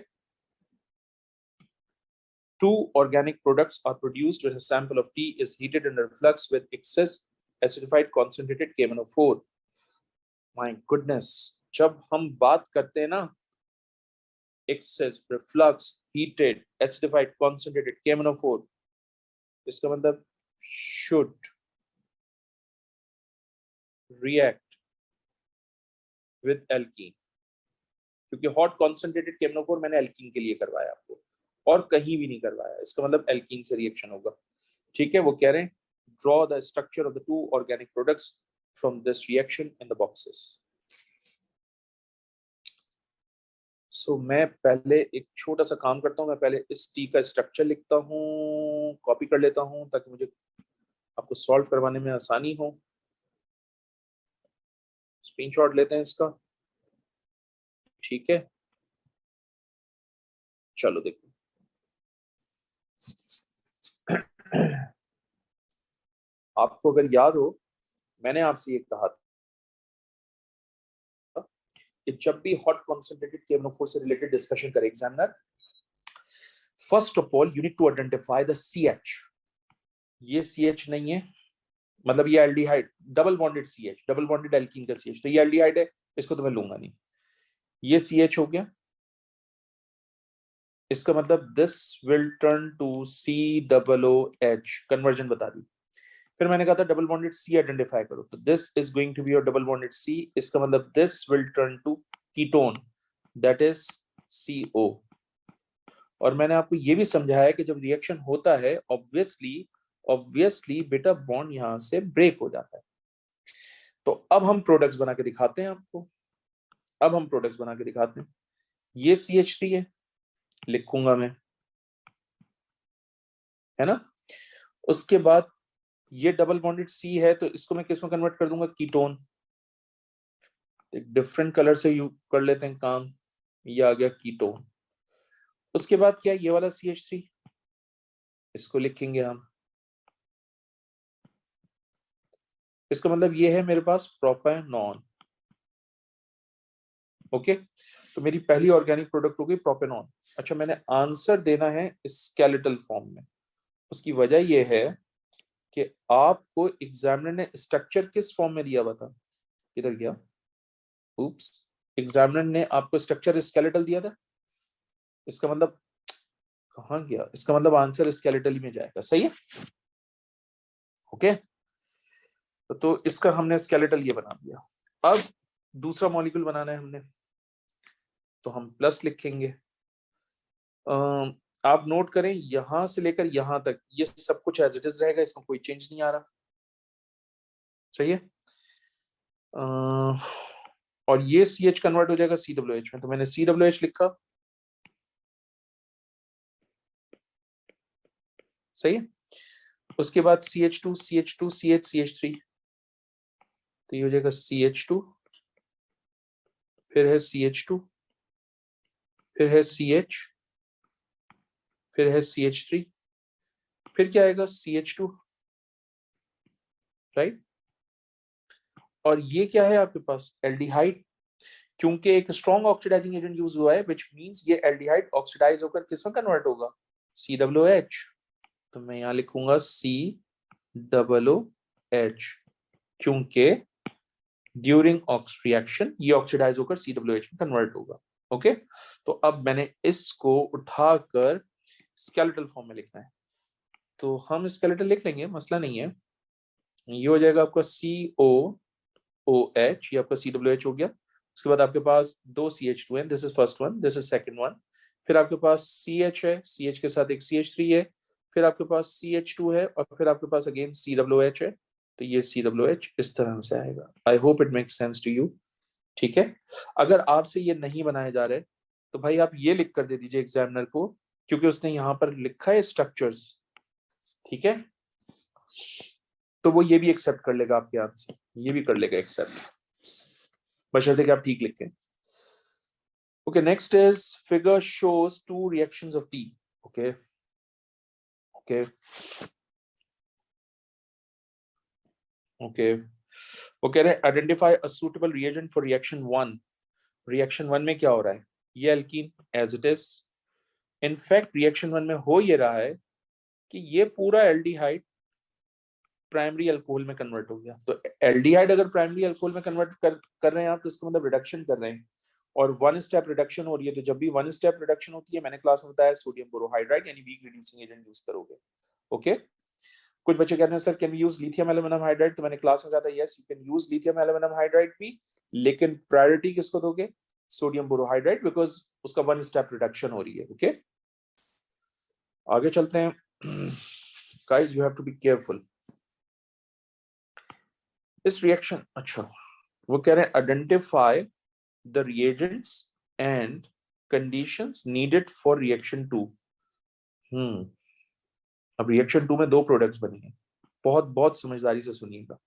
2 organic products are produced when a sample of T is heated under flux with excess acidified concentrated KMnO4. My goodness, जब हम बात करते हैं ना excess reflux heated acidified concentrated KMnO4, इसका मतलब should react with alkene, क्योंकि hot concentrated KMnO4 मैंने एल्कीन के लिए करवाया आपको, और कहीं भी नहीं करवाया, इसका मतलब एल्कीन से रिएक्शन होगा, ठीक है। वो कह रहे हैं draw the structure of the 2 organic products from this reaction in the boxes. So मैं पहले एक छोटा सा काम करता हूँ, मैं पहले इस टी का स्ट्रक्चर लिखता हूँ, कॉपी कर लेता हूँ ताकि मुझे आपको सॉल्व करवाने में आसानी हो। स्क्रीनशॉट लेते हैं इसका, ठीक है। चलो देखो, आपको अगर याद हो मैंने आपसे ये कहा था कि जब भी हॉट कॉन्सेंट्रेटेड KMnO4 से रिलेटेड डिस्कशन करे examiner, first of all you need to identify the CH। ये CH नहीं है, मतलब ये aldehyde, double bonded CH, double bonded alkene का CH, तो ये एल्डिहाइड है, इसको तो मैं लूंगा नहीं। ये CH हो गया, इसका मतलब this will turn to COOH, conversion बता दी। फिर मैंने कहा था डबल बॉन्डेड C आइडेंटिफाई करो, तो this is going to be your double bonded C, इसका मतलब this will turn to ketone, that is CO। और मैंने आपको ये भी समझाया कि जब रिएक्शन होता है ऑब्वियसली बेटा बॉन्ड यहां से ब्रेक हो जाता है। तो अब हम प्रोडक्ट्स बना के दिखाते हैं आपको, अब हम प्रोडक्ट्स बना के दिखाते हैं। ये CH3 है, लिखूंगा मैं, है ना। उसके बाद ये डबल बॉन्डेड C है, तो इसको मैं किस में कन्वर्ट कर दूंगा? कीटोन। एक डिफरेंट कलर से यू कर लेते हैं काम, ये आ गया कीटोन। उसके बाद क्या, ये वाला CH3, इसको लिखेंगे हम, इसका मतलब ये है मेरे पास प्रोपेनॉन। ओके, तो मेरी पहली ऑर्गेनिक प्रोडक्ट हो गई प्रोपेनॉन। अच्छा, मैंने आंसर देना है स्केलेटल फॉर्म में, उसकी वजह यह है कि आपको एग्जामिनर ने स्ट्रक्चर किस फॉर्म में दिया हुआ था, किधर गया, उप्स, एग्जामिनर ने आपको स्ट्रक्चर स्केलेटल दिया था, इसका मतलब कहां गया, इसका मतलब आंसर स्केलेटल ही में जाएगा, सही है। ओके, तो इसका हमने स्केलेटल ये बना दिया। अब दूसरा मॉलिक्यूल बनाना है हमने, तो हम प्लस लिखेंगे। आप नोट करें यहां से लेकर यहां तक ये सब कुछ एज इट इज रहेगा, इसमें कोई चेंज नहीं आ रहा, सही है। और ये CH कन्वर्ट हो जाएगा COOH में, तो मैंने COOH लिखा, सही है। उसके बाद CH2 CH2 CH CH3, तो ये हो जाएगा CH2, फिर है CH2, फिर है CH, फिर है CH3, फिर क्या आएगा CH2, राइट। और ये क्या है आपके पास एल्डिहाइड, क्योंकि एक स्ट्रॉन्ग ऑक्सीडाइजिंग एजेंट यूज हुआ है, व्हिच मींस ये एल्डिहाइड ऑक्सीडाइज होकर किस में कन्वर्ट होगा, COOH। तो मैं यहां लिखूंगा COOH, क्योंकि ड्यूरिंग ऑक्स रिएक्शन ये ऑक्सीडाइज होकर COOH में कन्वर्ट होगा। ओके, तो अब मैंने इसको उठाकर स्केलेटल फॉर्म में लिखना है, तो हम स्केलेटल लिख लेंगे, मसला नहीं है। ये हो जाएगा आपका COOH, ये आपका COOH हो गया। उसके बाद आपके पास दो CH2 है, this is first one, this is second one. फिर आपके पास CH है, CH के साथ एक CH3 है, फिर आपके पास CH2 है, और फिर आपके पास अगेन COOH है। तो ये COOH इस तरह से आएगा। I hope it makes sense to you. ठीक है, अगर आपसे ये नहीं बनाए जा रहे तो भाई आप ये लिख कर दे दीजिए एग्जामिनर को, क्योंकि उसने यहाँ पर लिखा है स्ट्रक्चर्स। ठीक है, तो वो ये भी एक्सेप्ट कर लेगा आपके आंसर, ये भी कर लेगा एक्सेप्ट, बशर्ते कि आप ठीक लिखें। Okay, next is figure shows two reactions of T. Okay okay okay, वो कह रहे हैं identify a suitable reagent for reaction 1। Reaction 1 में क्या हो रहा है, ये alkene as it is. In fact reaction 1 में हो ये रहा है कि ये पूरा एल्डिहाइड प्राइमरी अल्कोहल में कन्वर्ट हो गया। तो एल्डिहाइड अगर प्राइमरी अल्कोहल में कन्वर्ट कर रहे हैं आप, तो इसका मतलब रिडक्शन कर रहे हैं, और वन स्टेप रिडक्शन हो रही है। तो जब भी वन स्टेप रिडक्शन होती है, मैंने क्लास में बताया, सोडियम बोरोहाइड्राइड यानी वीक रिड्यूसिंग एजेंट यूज करोगे। ओके, कुछ बच्चे कहते हैं sir can use lithium aluminium hydride, तो मैंने क्लास में कहा था yes you can use lithium aluminium hydride भी, लेकिन प्रायोरिटी किसको दोगे, सोडियम बोरोहाइड्राइड, बिकॉज उसका वन स्टेप रिडक्शन हो रही है। ओके, आगे चलते हैं। Guys you have to be careful इस रिएक्शन। अच्छा, वो कह रहे हैं identify the reagents and conditions needed for reaction 2। अब रिएक्शन 2 में दो प्रोडक्ट्स बनी है, बहुत बहुत समझदारी से सुनिएगा।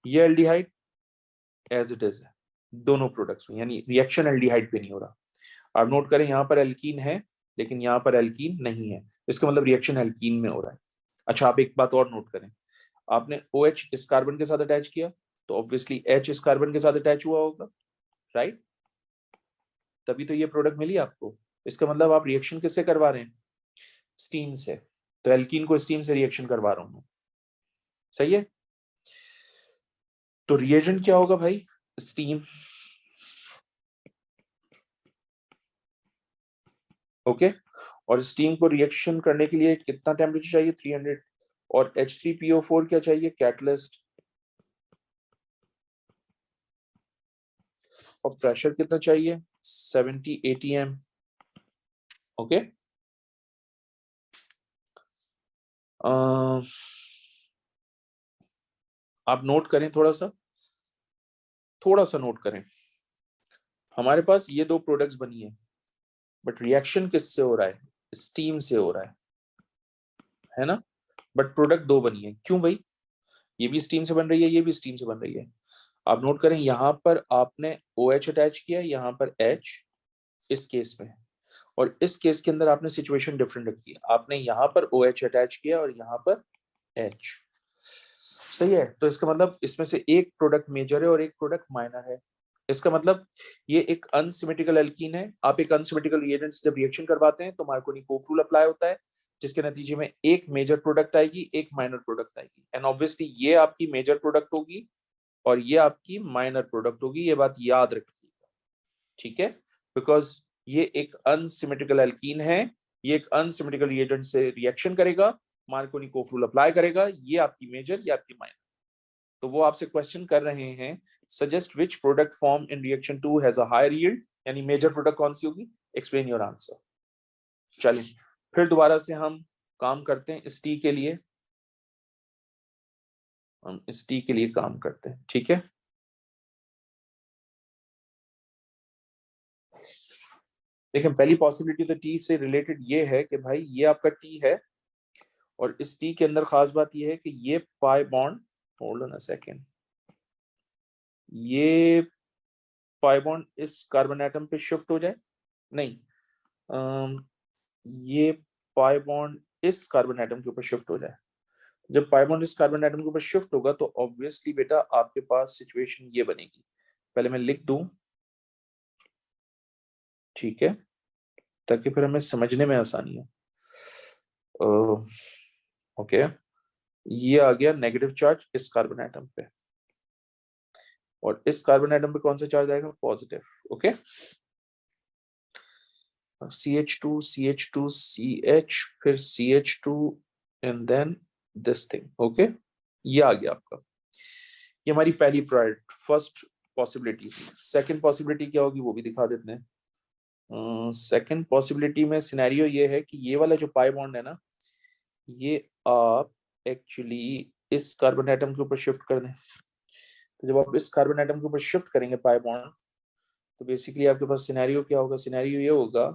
ये एल्डिहाइड एज इट इज है दोनों प्रोडक्ट्स में, यानी रिएक्शन एल्डिहाइड पे नहीं हो रहा। आप नोट करें यहाँ पर एल्कीन है, लेकिन यहाँ पर एल्कीन नहीं है, इसका मतलब रिएक्शन एल्कीन में हो रहा है। अच्छा, आप एक बात और नोट करें, आपने OH इस कार्बन के साथ अटैच किया, तो ऑब्वियसली H इस कार्बन के साथ अटैच हुआ होगा, राइट, तभी तो ये प्रोडक्ट मिली आपको। इसका मतलब आप रिएक्शन किससे करवा रहे हैं, स्टीम से। तो एल्कीन को स्टीम से रिएक्शन करवा रहा हूं, सही है। तो रिएजेंट क्या होगा भाई, स्टीम। ओके, और स्टीम को रिएक्शन करने के लिए कितना टेम्परेचर चाहिए, 300, और H3PO4 क्या चाहिए, कैटलिस्ट, और प्रेशर कितना चाहिए, 70 ATM। ओके, आप नोट करें, थोड़ा सा नोट करें। हमारे पास ये दो प्रोडक्ट्स बनी है, बट रिएक्शन किससे हो रहा है, स्टीम से हो रहा है ना। बट प्रोडक्ट दो बनी है, क्यों भाई, ये भी स्टीम से बन रही है, ये भी स्टीम से बन रही है। आप नोट करें, यहां पर आपने OH अटैच किया, यहां पर H इस केस में, और इस केस के अंदर आपने सिचुएशन डिफरेंट रखी है, आपने यहां पर OH अटैच किया और यहां पर H। सही है, तो इसका मतलब इसमें से एक प्रोडक्ट मेजर है और एक प्रोडक्ट माइनर है। इसका मतलब ये एक अनसिमेट्रिकल एल्कीन है। आप एक अनसिमेट्रिकल रिएजेंट से जब रिएक्शन करवाते हैं तो मार्कोनी-कोफ रूल अप्लाई होता है, जिसके नतीजे में एक मेजर प्रोडक्ट आएगी, एक माइनर प्रोडक्ट आएगी, एंड ऑब्वियसली ये आपकी मेजर प्रोडक्ट होगी और ये आपकी माइनर प्रोडक्ट होगी, ये बात याद रखिएगा। ठीक है, बिकॉज ये एक अनसिमेट्रिकल एल्कीन है, ये एक अनसिमेट्रिकल रिएजेंट से रिएक्शन करेगा, मार्कोनी-कोफ रूल अप्लाई करेगा, ये आपकी मेजर, ये आपकी माइनर। तो वो आपसे क्वेश्चन कर रहे हैं, suggest which product form in reaction 2 has a higher yield, यानी मेजर प्रोडक्ट कौन सी होगी, एक्सप्लेन योर आंसर। चलिए फिर दोबारा से हम काम करते हैं इस टी के लिए, हम इस टी के लिए काम करते हैं। ठीक है, देखिए पहली पॉसिबिलिटी तो टी से रिलेटेड ये है कि भाई ये आपका टी है और इस टी के अंदर खास बात यह है कि ये pi bond, hold on a second, ये पाई बॉन्ड इस कार्बन एटम पे शिफ्ट हो जाए, नहीं, ये पाई बॉन्ड इस कार्बन एटम के ऊपर शिफ्ट हो जाए। जब पाई बॉन्ड इस कार्बन एटम के ऊपर शिफ्ट होगा तो ऑब्वियसली बेटा आपके पास सिचुएशन ये बनेगी, पहले मैं लिख दूं, ठीक है, ताकि फिर हमें समझने में आसानी हो। ओके, ये आ गया नेगेटिव चार्ज इस कार्बन एटम पे, और इस कार्बन एटम पे कौन सा चार्ज आएगा, positive. Okay, CH2 CH2 CH, फिर CH2 and then this thing. Okay, ये आ गया आपका, ये हमारी पहली priority, first possibility. Second possibility क्या होगी वो भी दिखा देते हैं। सेकंड पॉसिबिलिटी में सिनेरियो ये है कि ये वाला जो पाई बॉन्ड है ना, ये आप एक्चुअली इस कार्बन एटम के ऊपर शिफ्ट कर दें। तो जब आप इस कार्बन एटम के ऊपर शिफ्ट करेंगे पाई बॉन्ड, तो बेसिकली आपके पास सिनेरियो क्या होगा, सिनेरियो ये होगा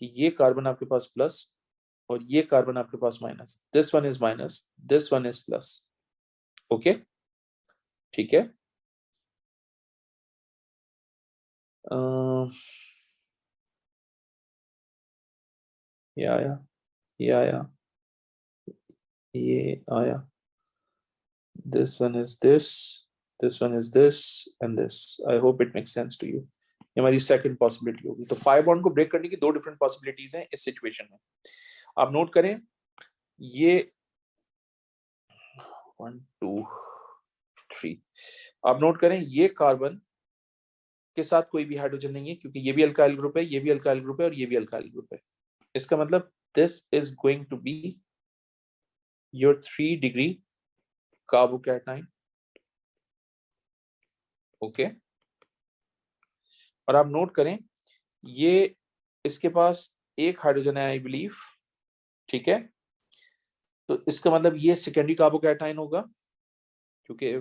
कि ये कार्बन आपके पास प्लस और ये कार्बन आपके पास minus, this one is minus, this one is plus. Okay, ठीक है। अह, ये आया, ये आया, ये आया, this one is this one is this, and this. I hope it makes sense to you. ये हमारी सेकंड पॉसिबिलिटी होगी। तो पाई बॉन्ड को ब्रेक करने की दो डिफरेंट पॉसिबिलिटीज हैं इस सिचुएशन में। आप नोट करें, ये 1 2 3, आप नोट करें ये कार्बन के साथ कोई भी हाइड्रोजन नहीं है, क्योंकि ये भी अल्काइल ग्रुप है, ये भी अल्काइल ग्रुप है और ये भी अल्काइल ग्रुप है। इसका मतलब this is going to be your 3 degree carbocation. Okay, और आप नोट करें ये, इसके पास एक हाइड्रोजन है आई बिलीव, ठीक है, तो इसका मतलब ये सेकेंडरी कार्बोकैटाइन होगा, क्योंकि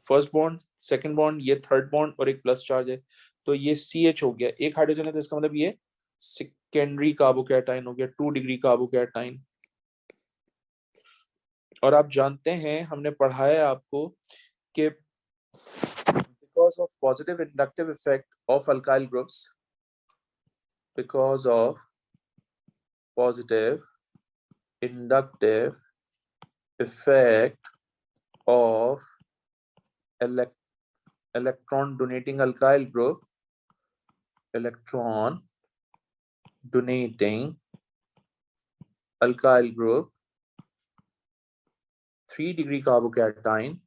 फर्स्ट बॉन्ड, सेकंड बॉन्ड, ये थर्ड बॉन्ड और एक प्लस चार्ज है, तो ये CH हो गया, एक हाइड्रोजन है, तो इसका मतलब ये सेकेंडरी कार्बोकैटाइन हो गया, 2 डिग्री कार्बोकैटाइन। और आप जानते हैं, हमने पढ़ाया है आपको कि because of positive inductive effect of alkyl groups, because of positive inductive effect of electron donating alkyl group, electron donating alkyl group, 3 degree carbocation,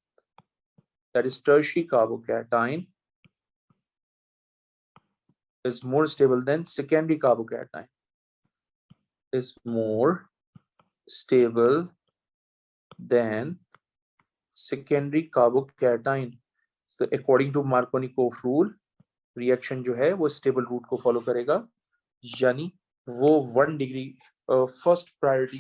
that is tertiary carbocation, is more stable than secondary carbocation, is more stable than secondary carbocation. So according to Markovnikov rule, reaction जो है वो stable root को follow करेगा, यानी वो 1 degree first priority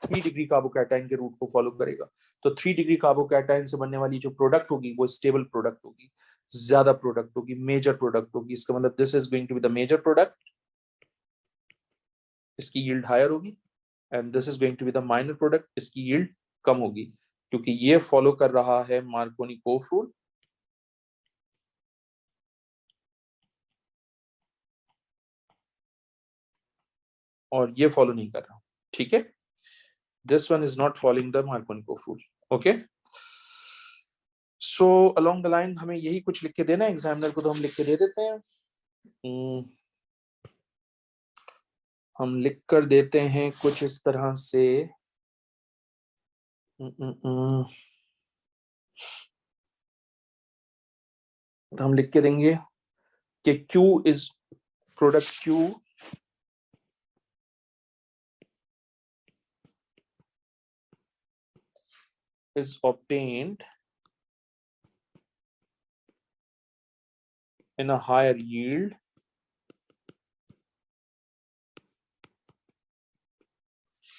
3 degree carbocation के root को follow करेगा। तो 3 डिग्री कार्बोकैटाइन से बनने वाली जो प्रोडक्ट होगी वो स्टेबल प्रोडक्ट होगी, ज्यादा प्रोडक्ट होगी, मेजर प्रोडक्ट होगी। इसका मतलब this is going to be the major product, इसकी यील्ड हायर होगी, and this is going to be the minor product, इसकी यील्ड कम होगी, क्योंकि ये फॉलो कर रहा है मार्कोनिकोव रूल, और ये फॉलो नहीं कर रहा। ठीक है, this one is not following the Markovnikov rule. Okay, so along the line हमें यही कुछ लिख के देना है एग्जामिनर को, तो हम लिख के दे देते हैं। हम लिख कर देते हैं कुछ इस तरह से, हम लिख के देंगे कि Q is product Q is obtained in a higher yield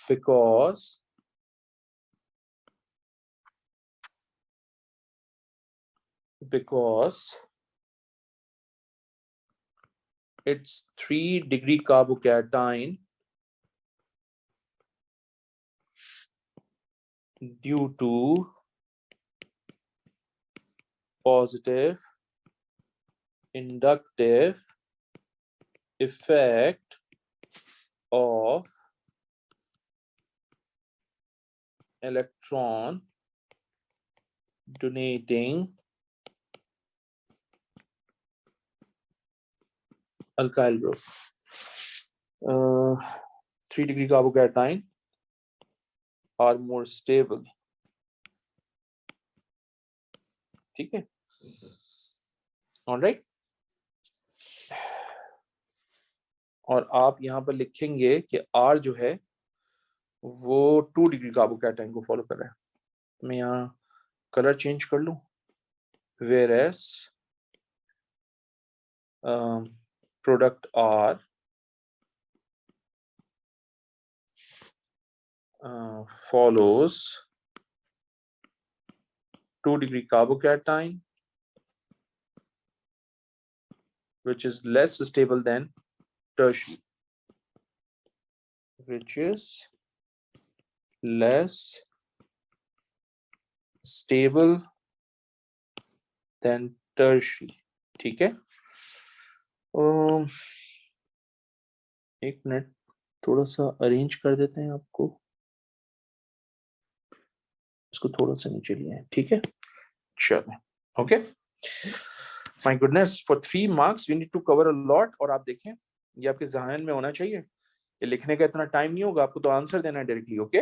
because its 3 degree carbocation due to positive inductive effect of electron donating alkyl group. 3-degree carbocation are more stable. ठीक है, ऑलराइट। और आप यहाँ पर लिखेंगे कि R जो है वो 2-degree carbocation को फॉलो कर रहा है। मैं यहाँ कलर चेंज कर लूँ, whereas product R follows 2-degree carbocation, which is less stable than tertiary, which is less stable than tertiary। ठीक है, एक मिनट, थोड़ा सा अरेंज कर देते हैं आपको, इसको थोड़ा सा नीचे लिया है। ठीक है, चलो, okay. My goodness, for 3 marks we need to cover a lot. और आप देखें, ये आपके ज़हन में होना चाहिए, ये लिखने का इतना टाइम नहीं होगा, आपको तो आंसर देना है directly. Okay,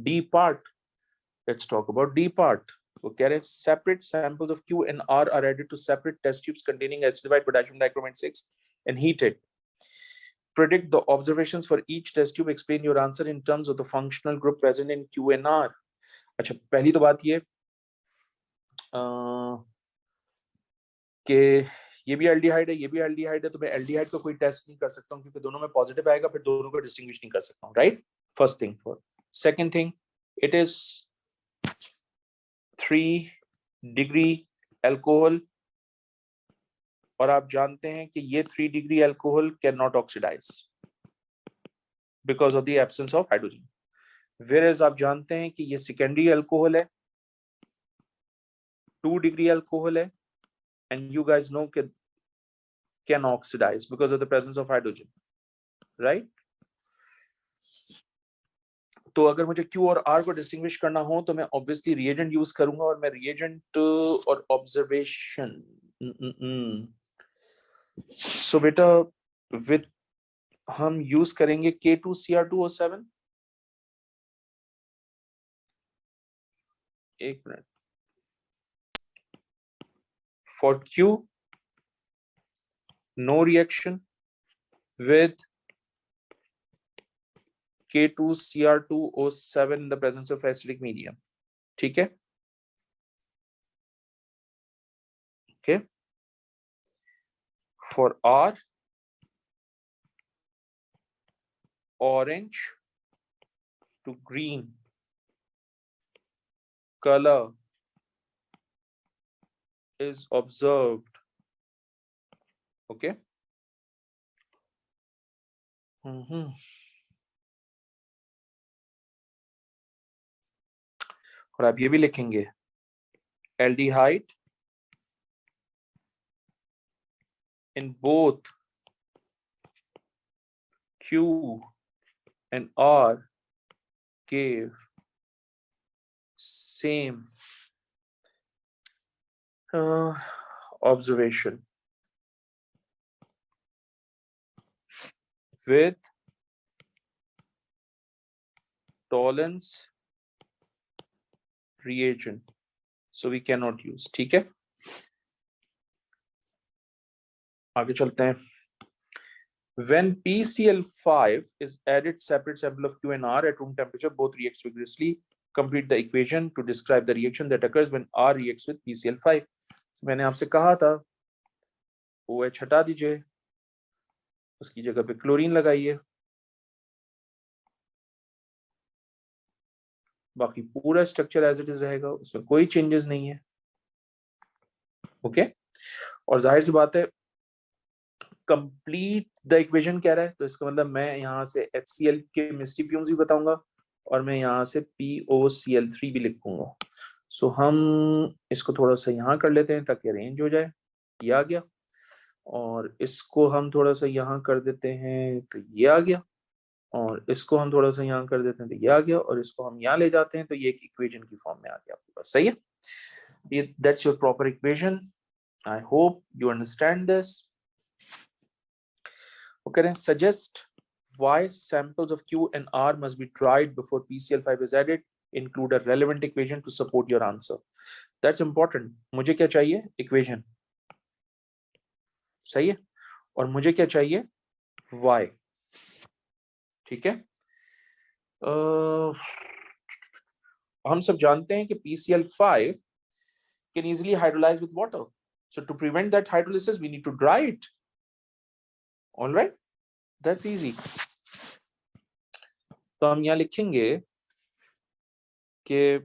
D part, let's talk about D part. वो कह रहे हैं separate samples of Q and R are added to separate test tubes containing acidified potassium dichromate 6 and heated. Predict the observations for each test tube. Explain your answer in terms of the functional group present in Q and R. अच्छा, पहली तो बात ये कि ये भी aldehyde है, ये भी एल्डिहाइड है, तो मैं एल्डिहाइड का कोई टेस्ट नहीं कर सकता हूँ क्योंकि दोनों में पॉजिटिव आएगा, फिर दोनों को डिस्टिंग्विश नहीं कर सकता हूँ, right. First thing. For second thing, it is 3-degree alcohol, और आप जानते हैं कि ये 3-degree alcohol can not oxidise because of the absence of hydrogen. Whereas आप जानते हैं कि ये सेकेंडरी अल्कोहल है, 2-degree अल्कोहल है, and you guys know can oxidize because of the presence of hydrogen, right? तो अगर मुझे Q और R को डिस्टिंग्विश करना हो तो मैं ऑब्वियसली रिएजेंट यूज करूंगा, और मैं रिएजेंट और ऑब्जर्वेशन, सो बेटा विद हम यूज करेंगे K2Cr2O7। एक minute, for Q no reaction with K2Cr2O7 in the presence of acidic medium। ठीक है, okay। For R, orange to green color is observed, okay। और आप ये भी लिखेंगे aldehyde in both Q and R gave same observation with tolerance reagent, so we cannot use। ठीक है, आगे चलते हैं। When PCl5 is added separate sample of Q and R at room temperature, both react vigorously। Complete the equation to describe the reaction that occurs when R reacts with PCl5। मैंने आपसे कहा था OH हटा दीजिए, उसकी जगह पे chlorine लगाइए, बाकी पूरा स्ट्रक्चर एज इट इज रहेगा, उसमें कोई चेंजेस नहीं है, ओके। और जाहिर सी बात है कंप्लीट द इक्वेशन कह रहा है, तो इसका मतलब मैं यहाँ से HCl के मिस्टी फ्यूम्स भी बताऊंगा, और मैं यहाँ से POCl3 भी लिखूंगा। सो हम इसको थोड़ा सा यहाँ कर लेते हैं ताकि अरेंज हो जाए। ये आ गया, और इसको हम थोड़ा सा यहाँ कर देते हैं तो ये आ गया, और इसको हम थोड़ा सा यहाँ कर देते हैं तो ये आ गया, और इसको हम यहाँ ले जाते हैं तो ये एक इक्वेशन की फॉर्म में आ गया आपके पास। सही है, ये that's your proper equation. I hope you understand this. Okay, suggest why samples of Q and R must be dried before PCl5 is added. Include a relevant equation to support your answer. That's important. मुझे क्या चाहिए? Equation. सही है, और मुझे क्या चाहिए? Y. ठीक है। हम सब जानते हैं कि PCl5 can easily hydrolyze with water. So to prevent that hydrolysis, we need to dry it. All right, that's easy. तो हम यहाँ लिखेंगे कि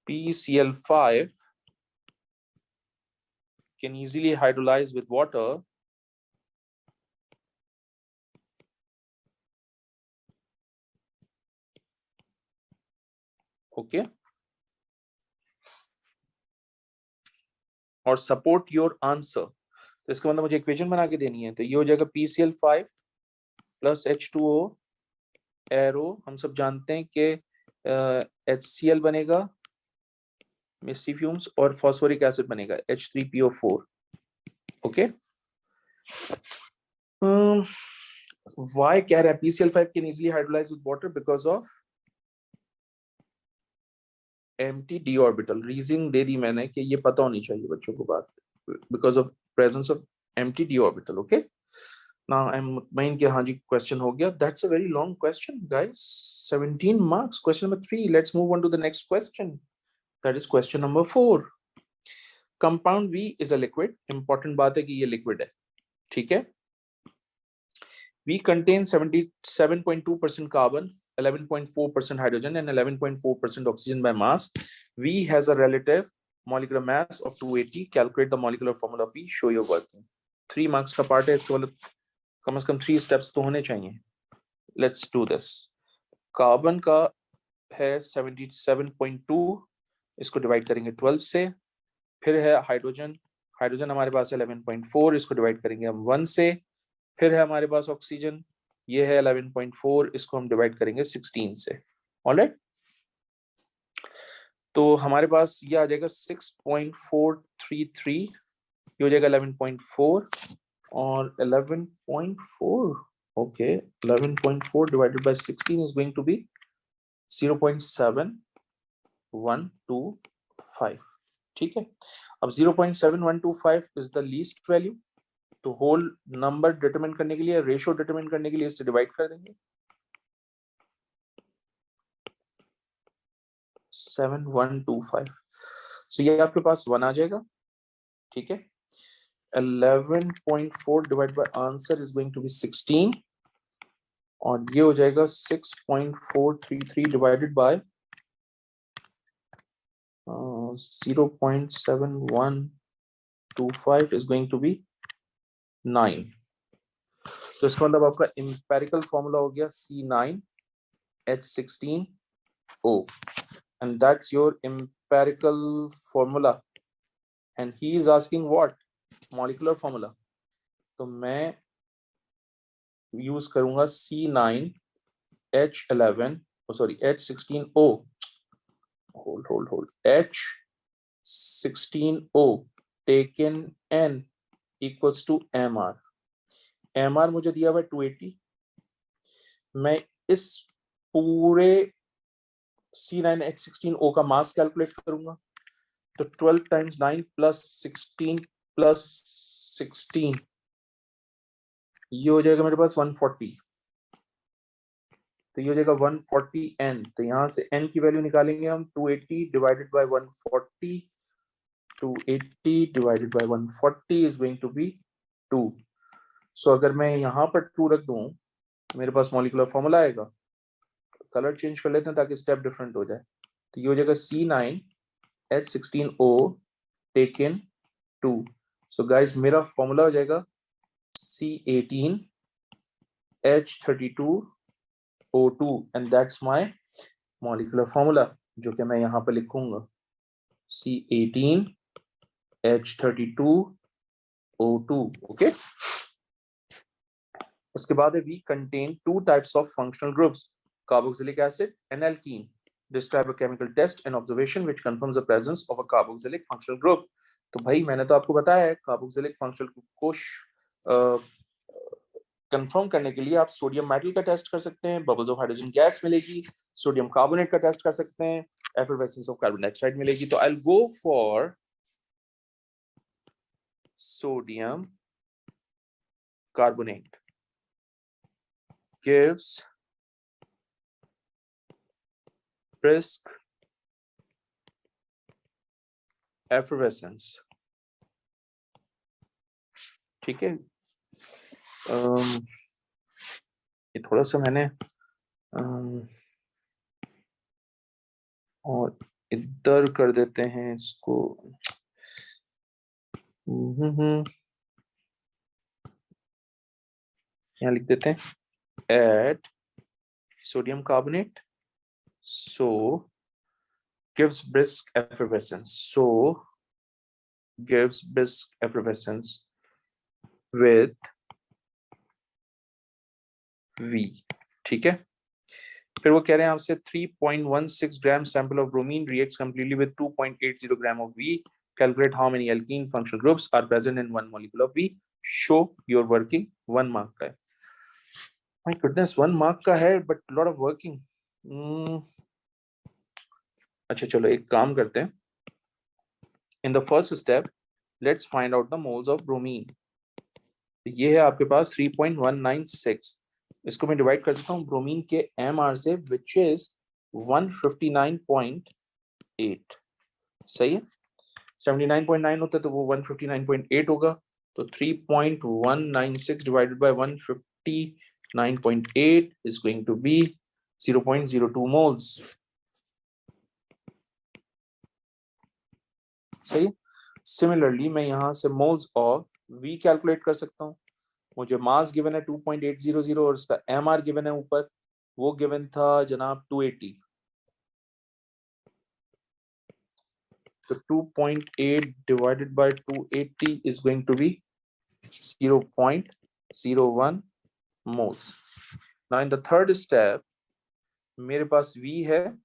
PCl5 can easily hydrolyze with water okay, और सपोर्ट योर आंसर। तो इसका मतलब मुझे इक्वेशन बना के देनी है, तो ये हो जाएगा PCl5 प्लस H2O एरो, हम सब जानते हैं कि HCl बनेगा मिस्सी फ्यूम्स, और फॉस्फोरिक एसिड बनेगा H3PO4। ओके, वाई कह रहा है PCl5 can easily hydrolyse with water because of empty d orbital. Reason दे दी मैंने कि ये पता होनी चाहिए बच्चों को बात, because of presence of empty d orbital. Okay, now I am मुतमईन कि हाँ जी क्वेश्चन हो गया। That's a very long question guys, 17 marks. Question number 3, let's move on to the next question, that is question number 4। Compound V is a liquid. Important बात है कि ये लिक्विड है, ठीक है। V contains 77.2% carbon, 11.4% hydrogen, and 11.4% oxygen by mass. V has a relative molecular mass of 280. Calculate the molecular formula of V. Show your working. 3 marks का part है, इसके मतलब कम से कम 3 steps तो होने चाहिए। Let's do this. कार्बन का है 77.2, इसको डिवाइड करेंगे 12 से। फिर है हाइड्रोजन, हाइड्रोजन हमारे पास 11.4, इसको डिवाइड करेंगे हम 1 से। फिर है हमारे पास ऑक्सीजन, ये है 11.4, इसको हम डिवाइड करेंगे 16 से। ऑलराइट, तो हमारे पास ये आ जाएगा 6.433, ये हो जाएगा 11.4 और 11.4। Okay, 11.4 divided by 16 is going to be 0.7125। ठीक है, अब 0.7125 इज द लीस्ट वैल्यू, तो होल नंबर डिटरमिन करने के लिए, रेशियो डिटरमिन करने के लिए इससे डिवाइड कर देंगे। 7125, सो ये आपके पास 1 आ जाएगा। ठीक है, 11.4 divide by answer is going to be 16, और ये हो जाएगा 6.433 divided by 0.7125 is going to be 9। तो इसका मतलब आपका इंपेरिकल फॉर्मूला हो गया C9H16O, and that's your empirical formula, and he is asking what molecular formula, तो मैं यूज करूंगा C9H11, sorry H16O, hold H16O taken N equals to MR। MR मुझे दिया हुआ 280, मैं इस पूरे C9H16O का मास कैलकुलेट करूंगा, तो 12 टाइम्स 9 प्लस 16 प्लस 16, ये हो जाएगा मेरे पास 140, तो ये हो जाएगा 140 N। तो यहाँ से N की वैल्यू निकालेंगे हम, 280 divided by 140, 280 divided by 140 is going to be 2। So अगर मैं यहाँ पर 2 रख दूं, मेरे पास मॉलिक्यूलर फॉर्मूला आएगा। कलर चेंज कर लेते हैं ताकि स्टेप डिफरेंट हो जाए, तो ये हो जाएगा C9H16O टेकन 2। सो गाइस मेरा फॉर्मूला हो जाएगा C18 H32O2 and that's my molecular formula, जो कि मैं यहाँ पर लिखूंगा C18H32O2. ओके, उसके बाद है we contain two types of functional groups, carboxylic acid and alkene. Describe a chemical test and observation which confirms the presence of a carboxylic functional group. तो भाई मैंने तो आपको बताया है कार्बोक्सिलिक फंक्शनल ग्रुप को कंफर्म करने के लिए आप सोडियम मेटल का टेस्ट कर सकते हैं, बबल्स ऑफ हाइड्रोजन गैस मिलेगी, सोडियम कार्बोनेट का टेस्ट कर सकते हैं, एफिरवेसेंस ऑफ कार्बन डाइऑक्साइड मिलेगी. तो I will go for sodium carbonate gives brisk effervescence. ठीक है, ये थोड़ा सा मैंने और इधर कर देते हैं इसको. यहाँ लिख देते हैं add sodium carbonate, so gives brisk effervescence, with V. ठीक है, फिर वो कह रहे हैं आपसे 3.16 gram sample of bromine reacts completely with 2.80 gram of V. Calculate how many alkene functional groups are present in 1 molecule of V. Show your working. 1 mark का है. My goodness, 1 mark का है, but lot of working. अच्छा चलो एक काम करते हैं. In the first step, let's find out the moles of bromine. ये है आपके पास 3.196. इसको मैं डिवाइड कर देता हूँ ब्रोमीन के MR से, which is 159.8. सही है, 79.9 होता है तो वो 159.8 होगा. तो 3.196 divided by 159.8 is going to be 0.02 moles. सही. सिमिलरली मैं यहाँ से मोल्स ऑफ V कैलकुलेट कर सकता हूँ. मुझे मास गिवन है 2.800 और उसका MR गिवन है ऊपर, वो गिवन था जनाब 280. तो 2.8 divided by 280 is going to be 0.01 moles. Now in the third step, मेरे पास V है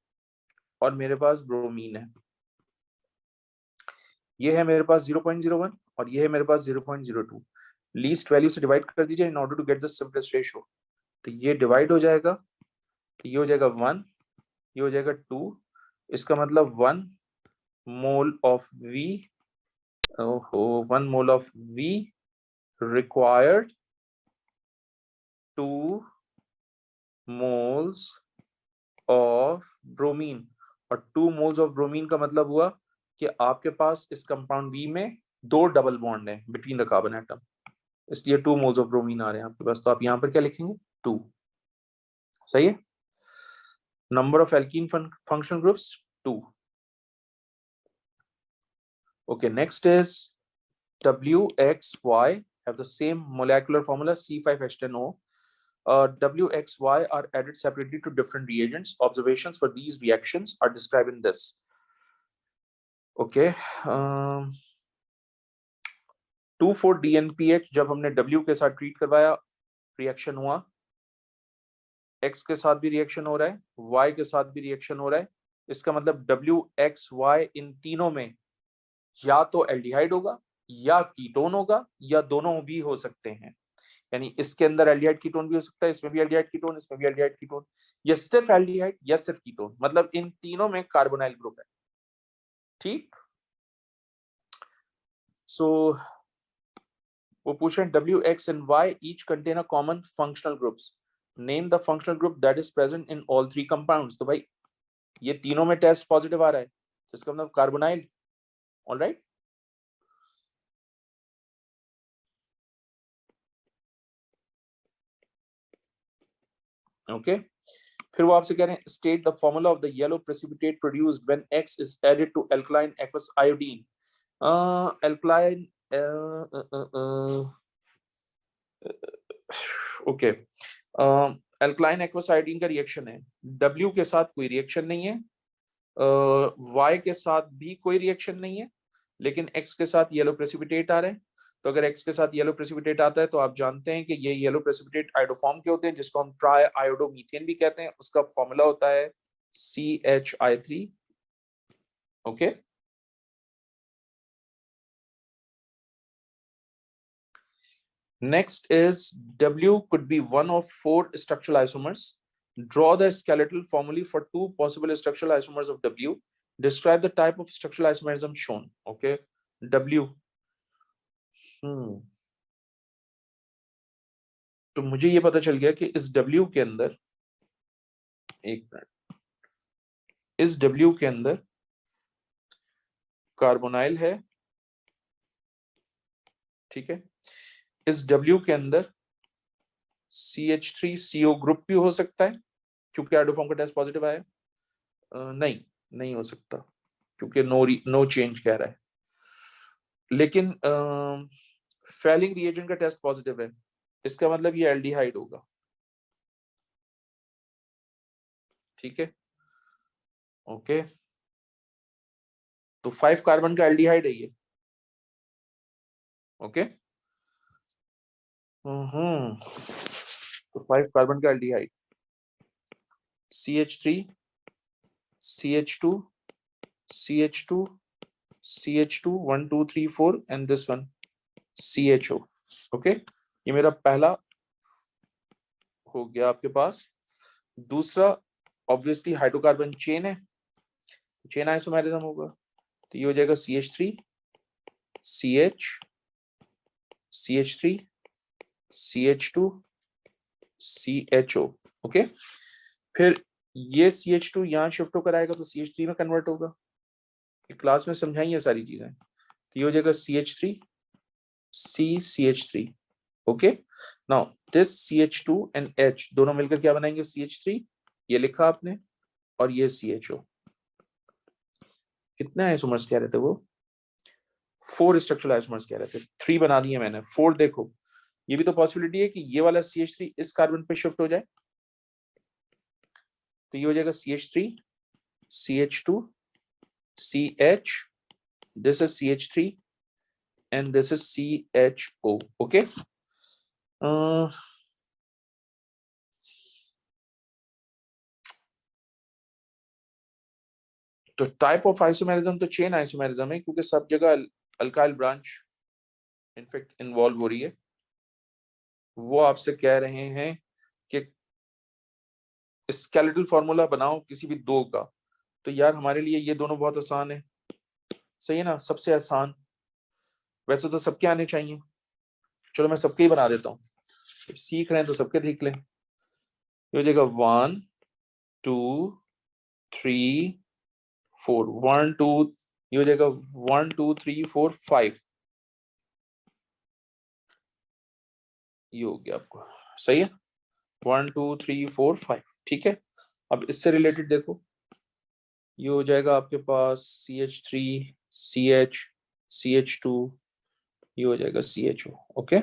और मेरे पास ब्रोमीन है. ये है मेरे पास 0.01 और ये है मेरे पास 0.02. लीस्ट वैल्यू से डिवाइड कर दीजिए in order to get the simplest ratio. तो ये डिवाइड हो जाएगा, तो ये हो जाएगा 1, ये हो जाएगा 2. इसका मतलब 1 mole of V, 1 mole of V required 2 moles of bromine. और 2 moles of bromine का मतलब हुआ कि आपके पास इस कंपाउंड B में 2 डबल बॉन्ड है बिटवीन द कार्बन एटम, इसलिए 2 moles of bromine आ रहे हैं आपके पास. तो आप यहाँ पर क्या लिखेंगे 2. सही है. Number of alkene functional groups 2. Okay, next is WXY have the same molecular formula C5H10O. WXY are added separately to different reagents. Observations for these reactions are described in this. Okay, 2,4-DNPH जब हमने W के साथ treat करवाया reaction हुआ, X के साथ भी reaction हो रहा है, Y के साथ भी रिएक्शन हो रहा है. इसका मतलब WXY इन तीनों में या तो एल्डिहाइड होगा या कीटोन होगा या दोनों भी हो सकते हैं. यानी इसके अंदर एल्डिहाइड कीटोन भी हो सकता है, इसमें भी एल्डिहाइड कीटोन, इसमें भी एल्डिहाइड कीटोन, या सिर्फ एल्डिहाइड या सिर्फ कीटोन. मतलब इन तीनों में कार्बोनाइल ग्रुप है. ठीक. सो वो पूछ रहे हैं WX and Y each contain a common functional groups. Name the functional group that is present in all 3 compounds. तो भाई ये तीनों में टेस्ट पॉजिटिव आ रहा है, इसका मतलब कार्बोनाइल. ऑलराइट. ओके, फिर वो आपसे कह रहे हैं state the formula of the yellow precipitate produced when X is added to alkaline aqueous iodine. Alkaline okay, alkaline aqueous iodine का रिएक्शन है, W के साथ कोई रिएक्शन नहीं है, Y के साथ भी कोई रिएक्शन नहीं है, लेकिन X के साथ येलो प्रेसिपिटेट आ रहे हैं। तो अगर X के साथ येलो प्रेसिपिटेट आता है तो आप जानते हैं कि ये येलो प्रेसिपिटेट आयोडोफॉर्म के होते हैं, जिसको हम ट्राई आयोडोमीथेन भी कहते हैं। उसका फॉर्मूला होता है CHI3। Okay, next is W could be one of 4 structural isomers. Draw the skeletal formulae for 2 possible structural isomers of W. Describe the type of structural isomerism shown. Okay, W. तो मुझे ये पता चल गया कि इस W के अंदर, एक मिनट, इस W के अंदर कार्बोनाइल है, ठीक है। इस W के अंदर CH3CO ग्रुप भी हो सकता है, क्योंकि आयोडोफॉर्म का टेस्ट पॉजिटिव आया। नहीं, नहीं हो सकता, क्योंकि नो चेंज कह रहा है। लेकिन फेलिंग रिएजेंट का टेस्ट पॉजिटिव है, इसका मतलब ये एल्डिहाइड होगा, ठीक है। ओके, तो 5 कार्बन का एल्डिहाइड है ये। ओके, तो 5 कार्बन का aldehyde, CH3 CH2 CH2 CH2 1 2 3 4 and this one CHO। Okay, ये मेरा पहला हो गया आपके पास। दूसरा ऑब्वियसली हाइड्रोकार्बन चेन है, चेन आइसोमेरिज्म होगा, तो ये हो जाएगा CH3 CH CH3 CH2 CHO। Okay, फिर ये CH2 यहाँ शिफ्ट होकर आएगा तो CH3 में कन्वर्ट होगा। क्लास में समझाई ये सारी चीजें। तो ये हो जाएगा CH3 CH3। Okay, now this CH2 and H दोनों मिलकर क्या बनाएंगे? CH3, ये लिखा आपने, और ये CHO। कितने आइसोमर्स कह रहे थे वो? 4 स्ट्रक्चरल आइसोमर्स कह रहे थे, 3 बना दिए मैंने, 4 देखो। ये भी तो पॉसिबिलिटी है कि ये वाला CH3 इस कार्बन पे शिफ्ट हो जाए, तो ये हो जाएगा CH3 CH2 CH, this is CH3 and this is CHO। okay, तो टाइप ऑफ आइसोमेरिज्म तो चेन आइसोमेरिज्म है, क्योंकि सब जगह अल्काइल ब्रांच इनफेक्ट इन्वॉल्व हो रही है। वो आपसे कह रहे हैं कि स्केलेटल फॉर्मूला बनाओ किसी भी दो का, तो यार हमारे लिए ये दोनों बहुत आसान है, सही है ना, सबसे आसान। वैसे तो सबके आने चाहिए, चलो मैं सबके ही बना देता हूँ, सीख रहे हैं तो सबके देख लें। ये हो जाएगा 1 2 3 4, 1 2, ये हो जाएगा 1 2 3 4 5, ये हो गया आपको, सही है, 1 2 3 4 5, ठीक है। अब इससे रिलेटेड देखो, ये हो जाएगा आपके पास CH3 CH CH2, ये हो जाएगा CHO। ओके, ये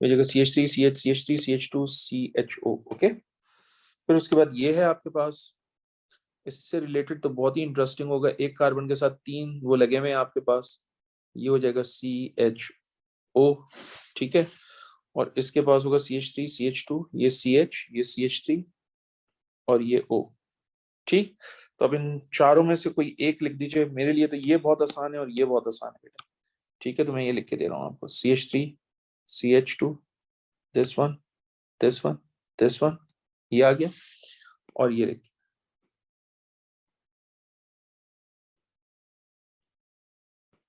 हो जाएगा CH3 CH CH3 CH2 CHO। Okay, फिर उसके बाद ये है आपके पास, इससे रिलेटेड तो बहुत ही इंटरेस्टिंग होगा। एक कार्बन के साथ 3 वो लगे हुए हैं आपके पास, ये हो जाएगा CHO, ठीक है। और इसके पास होगा CH3 CH2, ये CH, ये CH3 और ये O, ठीक। तो अब इन चारों में से कोई एक लिख दीजिए। मेरे लिए तो ये बहुत आसान है और ये बहुत आसान है बेटा, ठीक है। तो मैं ये लिख के दे रहा हूँ आपको, CH3 CH2, this one this one this one, ये आ गया, और ये लिख,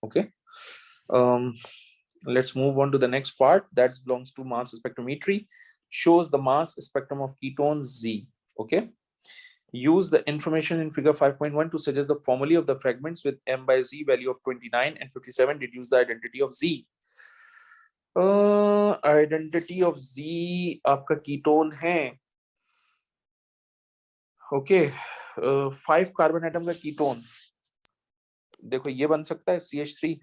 okay. Let's move on to the next part that belongs to mass spectrometry, shows the mass spectrum of ketone Z। Okay, use the information in figure 5.1 to suggest the formulae of the fragments with M by Z value of 29 and 57, deduce the identity of Z। Identity of Z आपका ketone है, okay. 5 carbon atom का ketone, देखो ये बन सकता है CH3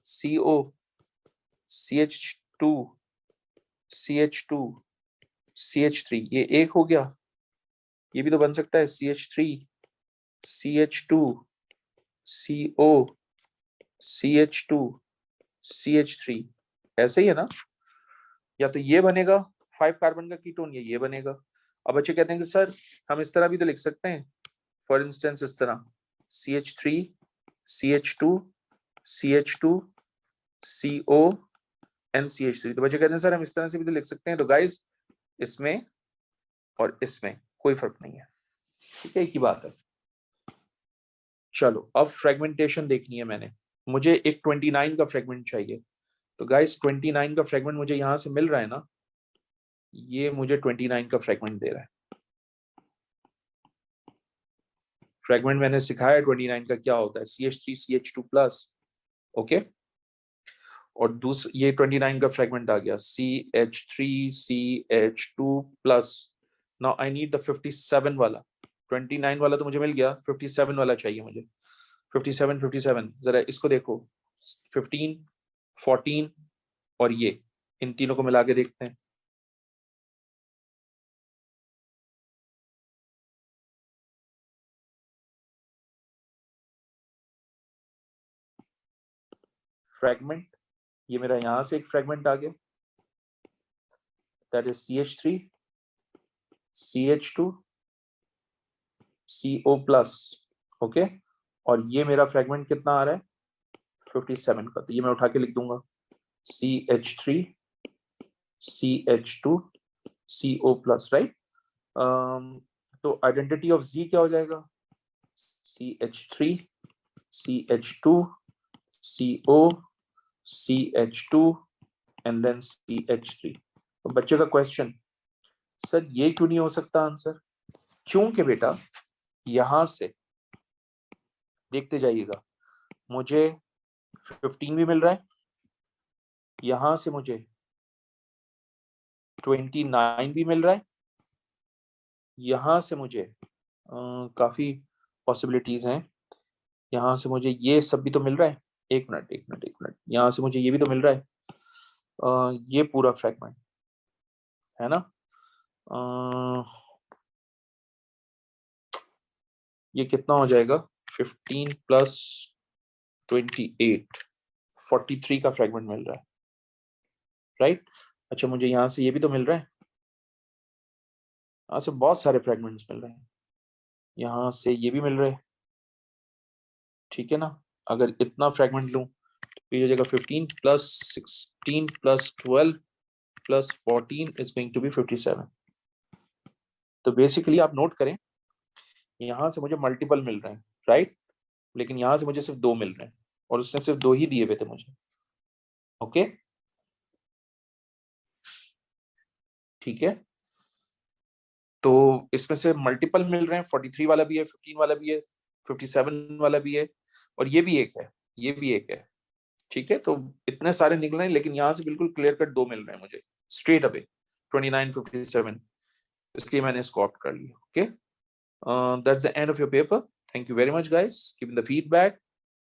CO CH2 CH2 CH3, ये एक हो गया, ये भी तो बन सकता है CH3 CH2 CO CH2 CH3, ऐसे ही है ना। या तो ये बनेगा 5 कार्बन का कीटोन, या ये बनेगा। अब बच्चे कहते हैं कि सर हम इस तरह भी तो लिख सकते हैं, फॉर इंस्टेंस इस तरह CH3 CH2 CH2 CO and CH3। तो बच्चे कहते हैं सर हम इस तरह से भी तो लिख सकते हैं। तो गाइस इसमें और इसमें कोई फर्क नहीं है, ठीक है, एक ही बात है। चलो अब फ्रेगमेंटेशन देखनी है मैंने, मुझे एक 29 का फ्रेगमेंट चाहिए। तो गाइस 29 का फ्रेगमेंट मुझे यहां से मिल रहा है ना, ये मुझे 29 का फ्रेगमेंट दे रहा है। फ्रेगमेंट मैंने सिखाया 29 का क्या होता है, CH3 CH2 प्लस, ओके। और दूसरा ये 29 का फ्रेगमेंट आ गया CH3 CH2 plus. Now I need the 57 वाला, 29 वाला तो मुझे मिल गया, 57 वाला चाहिए मुझे। 57 जरा इसको देखो, 15 14 और ये, इन तीनों को मिला के देखते हैं। फ्रेगमेंट, ये मेरा यहां से एक फ्रेगमेंट आ गया, that is CH3 CH2 CO plus, okay. और ये मेरा फ्रेगमेंट कितना आ रहा है 57 का, तो ये मैं उठा के लिख दूंगा CH3 CH2 CO plus, right. तो आइडेंटिटी ऑफ Z क्या हो जाएगा, CH3 CH2 CO CH2 and then CH3। तो बच्चे का क्वेश्चन, सर ये क्यों नहीं हो सकता आंसर, क्योंकि बेटा यहां से देखते जाइएगा, मुझे 15 भी मिल रहा है, यहां से मुझे 29 भी मिल रहा है, यहां से मुझे काफी पॉसिबिलिटीज हैं, यहां से मुझे ये सब भी तो मिल रहा है। एक मिनट, यहां से मुझे ये भी तो मिल रहा है, ये पूरा फ्रैगमेंट है ना। ये कितना हो जाएगा 15 प्लस 28, 43 का फ्रैगमेंट मिल रहा है, राइट। अच्छा मुझे यहाँ से ये भी तो मिल रहा है, यहाँ से बहुत सारे फ्रैगमेंट्स मिल रहे हैं, यहाँ से ये भी मिल रहे हैं, ठीक है ना। अगर इतना फ्रैगमेंट लूं तो ये हो जाएगा 15 plus 16 plus 12 plus 14 is going to be 57। तो बेसिकली आप नोट करें, यहाँ से मुझे मल्टीपल मिल रहे हैं, राइट, लेकिन यहाँ से मुझे सिर्फ 2 मिल रहे हैं, और उसने सिर्फ 2 ही दिए हुए थे मुझे, ओके, ठीक है। तो इसमें से मल्टीपल मिल रहे हैं, 43 वाला भी है, 15 वाला भी है, 57 वाला भी है, और ये भी एक है, ये भी एक है, ठीक है। तो इतने सारे निकल रहे हैं, लेकिन यहाँ से बिल्कुल क्लियर कट 2 मिल रहे हैं मुझे स्ट्रेट अवे, 29 57, इसलिए मैंने इसको ऑप्ट कर लिया, okay. That's the end of your paper, thank you very much guys, give the feedback.